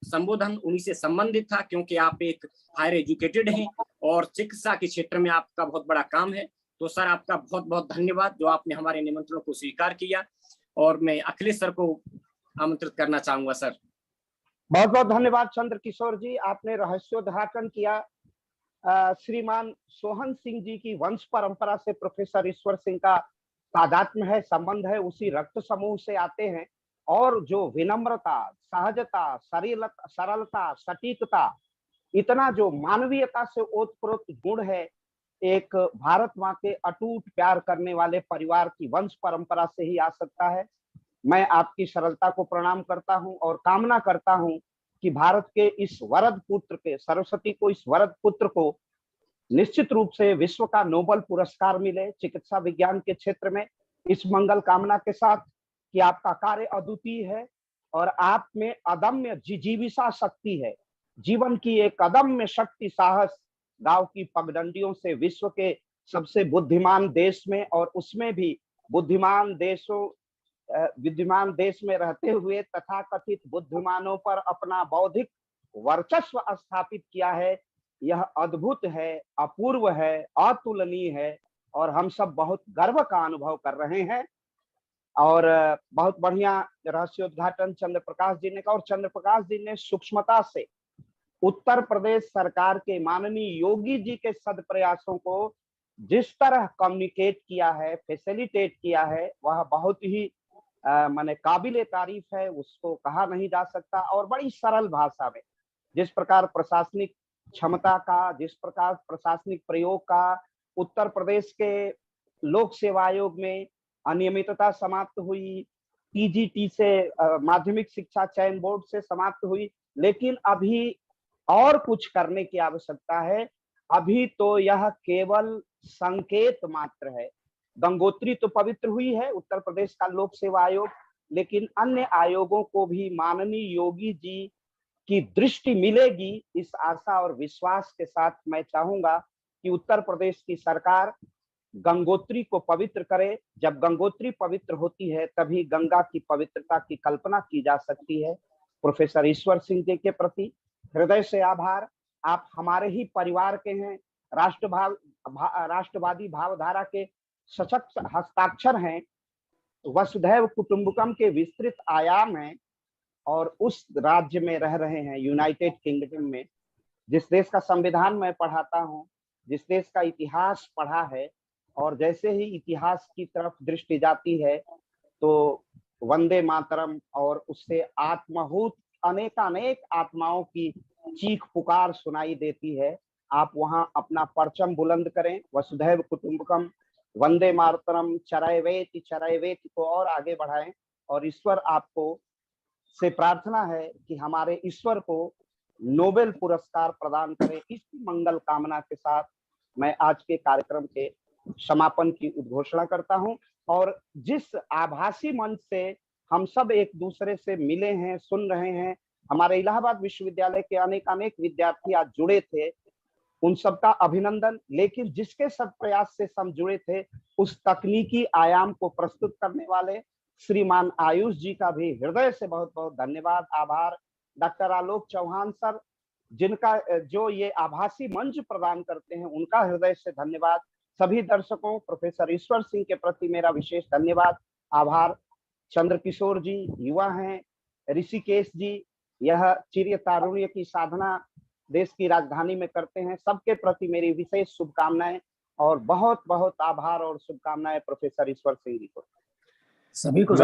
संबोधन उन्हीं से संबंधित था, क्योंकि आप एक हायर एजुकेटेड हैं और चिकित्सा के क्षेत्र में आपका बहुत बड़ा काम है। तो सर आपका बहुत बहुत धन्यवाद जो आपने हमारे निमंत्रण को स्वीकार किया। और मैं अखिलेश सर को आमंत्रित करना चाहूंगा। सर बहुत बहुत धन्यवाद चंद्र किशोर जी, आपने रहस्योद्घाटन किया। श्रीमान सोहन सिंह जी की वंश परंपरा से प्रोफेसर ईश्वर सिंह का तादात्म्य है, संबंध है, उसी रक्त समूह से आते हैं। और जो विनम्रता, सहजता, सरलता, सटीकता, इतना जो मानवीयता से ओतप्रोत गुण है, एक भारत माँ के अटूट प्यार करने वाले परिवार की वंश परंपरा से ही आ सकता है। मैं आपकी सरलता को प्रणाम करता हूं और कामना करता हूं कि भारत के इस वरद पुत्र के, सरस्वती को, इस वरद पुत्र को निश्चित रूप से विश्व का नोबेल पुरस्कार मिले चिकित्सा विज्ञान के क्षेत्र में। इस मंगल कामना के साथ कि आपका कार्य अद्वितीय है और आप में अदम्य जिजीविषा शक्ति है, जीवन की एक अदम्य शक्ति, साहस, गांव की पगडंडियों से विश्व के सबसे बुद्धिमान देश में, और उसमें भी बुद्धिमान देश में रहते हुए तथाकथित बुद्धिमानों पर अपना बौद्धिक वर्चस्व स्थापित किया है। यह अद्भुत है, अपूर्व है, अतुलनीय है और हम सब बहुत गर्व का अनुभव कर रहे हैं। और बहुत बढ़िया रहस्योद्घाटन चंद्र प्रकाश जी ने कहा, और चंद्र प्रकाश जी ने सूक्ष्मता से उत्तर प्रदेश सरकार के माननीय योगी जी के सदप्रयासों को जिस तरह कम्युनिकेट किया है, फैसिलिटेट किया है, वह बहुत ही माने काबिले तारीफ है, उसको कहा नहीं जा सकता। और बड़ी सरल भाषा में जिस प्रकार प्रशासनिक क्षमता का, जिस प्रकार प्रशासनिक प्रयोग का उत्तर प्रदेश के लोक सेवा आयोग में अनियमितता समाप्त हुई, टीजीटी से माध्यमिक शिक्षा चयन बोर्ड से समाप्त हुई, लेकिन अभी और कुछ करने की आवश्यकता है। अभी तो यह केवल संकेत मात्र है। गंगोत्री तो पवित्र हुई है उत्तर प्रदेश का लोक सेवा आयोग, लेकिन अन्य आयोगों को भी माननीय योगी जी की दृष्टि मिलेगी, इस आशा और विश्वास के साथ मैं चाहूंगा कि उत्तर प्रदेश की सरकार गंगोत्री को पवित्र करे। जब गंगोत्री पवित्र होती है तभी गंगा की पवित्रता की कल्पना की जा सकती है। प्रोफेसर ईश्वर सिंह जी के प्रति हृदय से आभार। आप हमारे ही परिवार के हैं, राष्ट्रवादी भावधारा के सशक्त हस्ताक्षर हैं, वसुधैव कुटुंबकम के विस्तृत आयाम हैं, और उस राज्य में रह रहे हैं, यूनाइटेड किंगडम में, जिस देश का संविधान मैं पढ़ाता हूं, जिस देश का इतिहास पढ़ा है। और जैसे ही इतिहास की तरफ दृष्टि जाती है तो वंदे मातरम और उससे आत्माहुत अनेकानेक आत्माओं की चीख पुकार सुनाई देती है। आप वहां अपना परचम बुलंद करें, वसुधैव कुटुंबकम, वंदे मातरम, चरैवेति को और आगे बढ़ाएं। और ईश्वर आपको से प्रार्थना है कि हमारे ईश्वर को नोबेल पुरस्कार प्रदान करें। इस मंगल कामना के साथ मैं आज के कार्यक्रम के समापन की उद्घोषणा करता हूं। और जिस आभासी मंच से हम सब एक दूसरे से मिले हैं, सुन रहे हैं, हमारे इलाहाबाद विश्वविद्यालय के अनेक विद्यार्थी आज जुड़े थे, उन सबका अभिनंदन। लेकिन जिसके सब प्रयास से हम जुड़े थे, उस तकनीकी आयाम को प्रस्तुत करने वाले श्रीमान आयुष जी का भी हृदय से बहुत बहुत धन्यवाद, आभार। डॉक्टर आलोक चौहान सर, जिनका जो ये आभासी मंच प्रदान करते हैं, उनका हृदय से धन्यवाद। सभी दर्शकों, प्रोफेसर ईश्वर सिंह के प्रति मेरा विशेष धन्यवाद, आभार। चंद्र किशोर जी युवा हैं, ऋषिकेश जी यह चिर तारुण्य की साधना देश की राजधानी में करते हैं, सबके प्रति मेरी विशेष शुभकामनाएं और बहुत बहुत आभार और शुभकामनाएं प्रोफेसर ईश्वर सिंह जी को। सभी को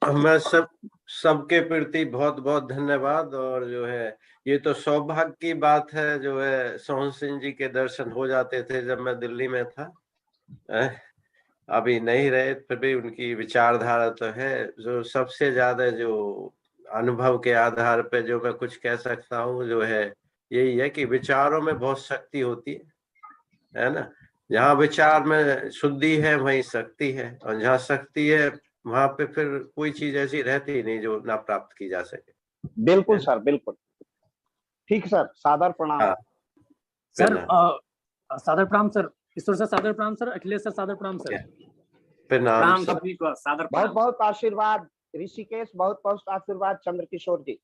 मैं सबके प्रति बहुत बहुत धन्यवाद। और जो है ये तो सौभाग्य की बात है, जो है सोहन सिंह जी के दर्शन हो जाते थे जब मैं दिल्ली में था। अभी नहीं रहे, फिर भी उनकी विचारधारा तो है। जो सबसे ज्यादा जो अनुभव के आधार पे जो मैं कुछ कह सकता हूँ, जो है यही है कि विचारों में बहुत शक्ति होती है ना। जहाँ विचार में शुद्धि है वहीं शक्ति है, और जहाँ शक्ति है वहां पे फिर कोई चीज ऐसी रहती नहीं जो ना प्राप्त की जा सके। बिल्कुल सर, बिल्कुल ठीक सर, सादर प्रणाम। हाँ सर सादर प्रणाम सर, ईश्वर सर सादर प्रणाम सर, अखिलेश सर सादर प्रणाम सर। प्रणाम प्रणाम सर। सभी को, सादर बहुत प्रणाम। बहुत आशीर्वाद ऋषिकेश, बहुत बहुत आशीर्वाद चंद्रकिशोर जी।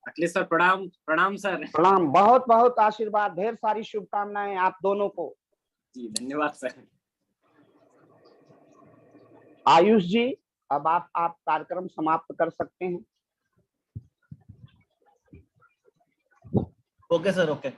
अखिलेश सर प्रणाम। प्रणाम सर। प्रणाम, बहुत बहुत आशीर्वाद, ढेर सारी शुभकामनाएं आप दोनों को। जी धन्यवाद सर। आयुष जी, अब आप कार्यक्रम समाप्त कर सकते हैं। Okay sir, okay.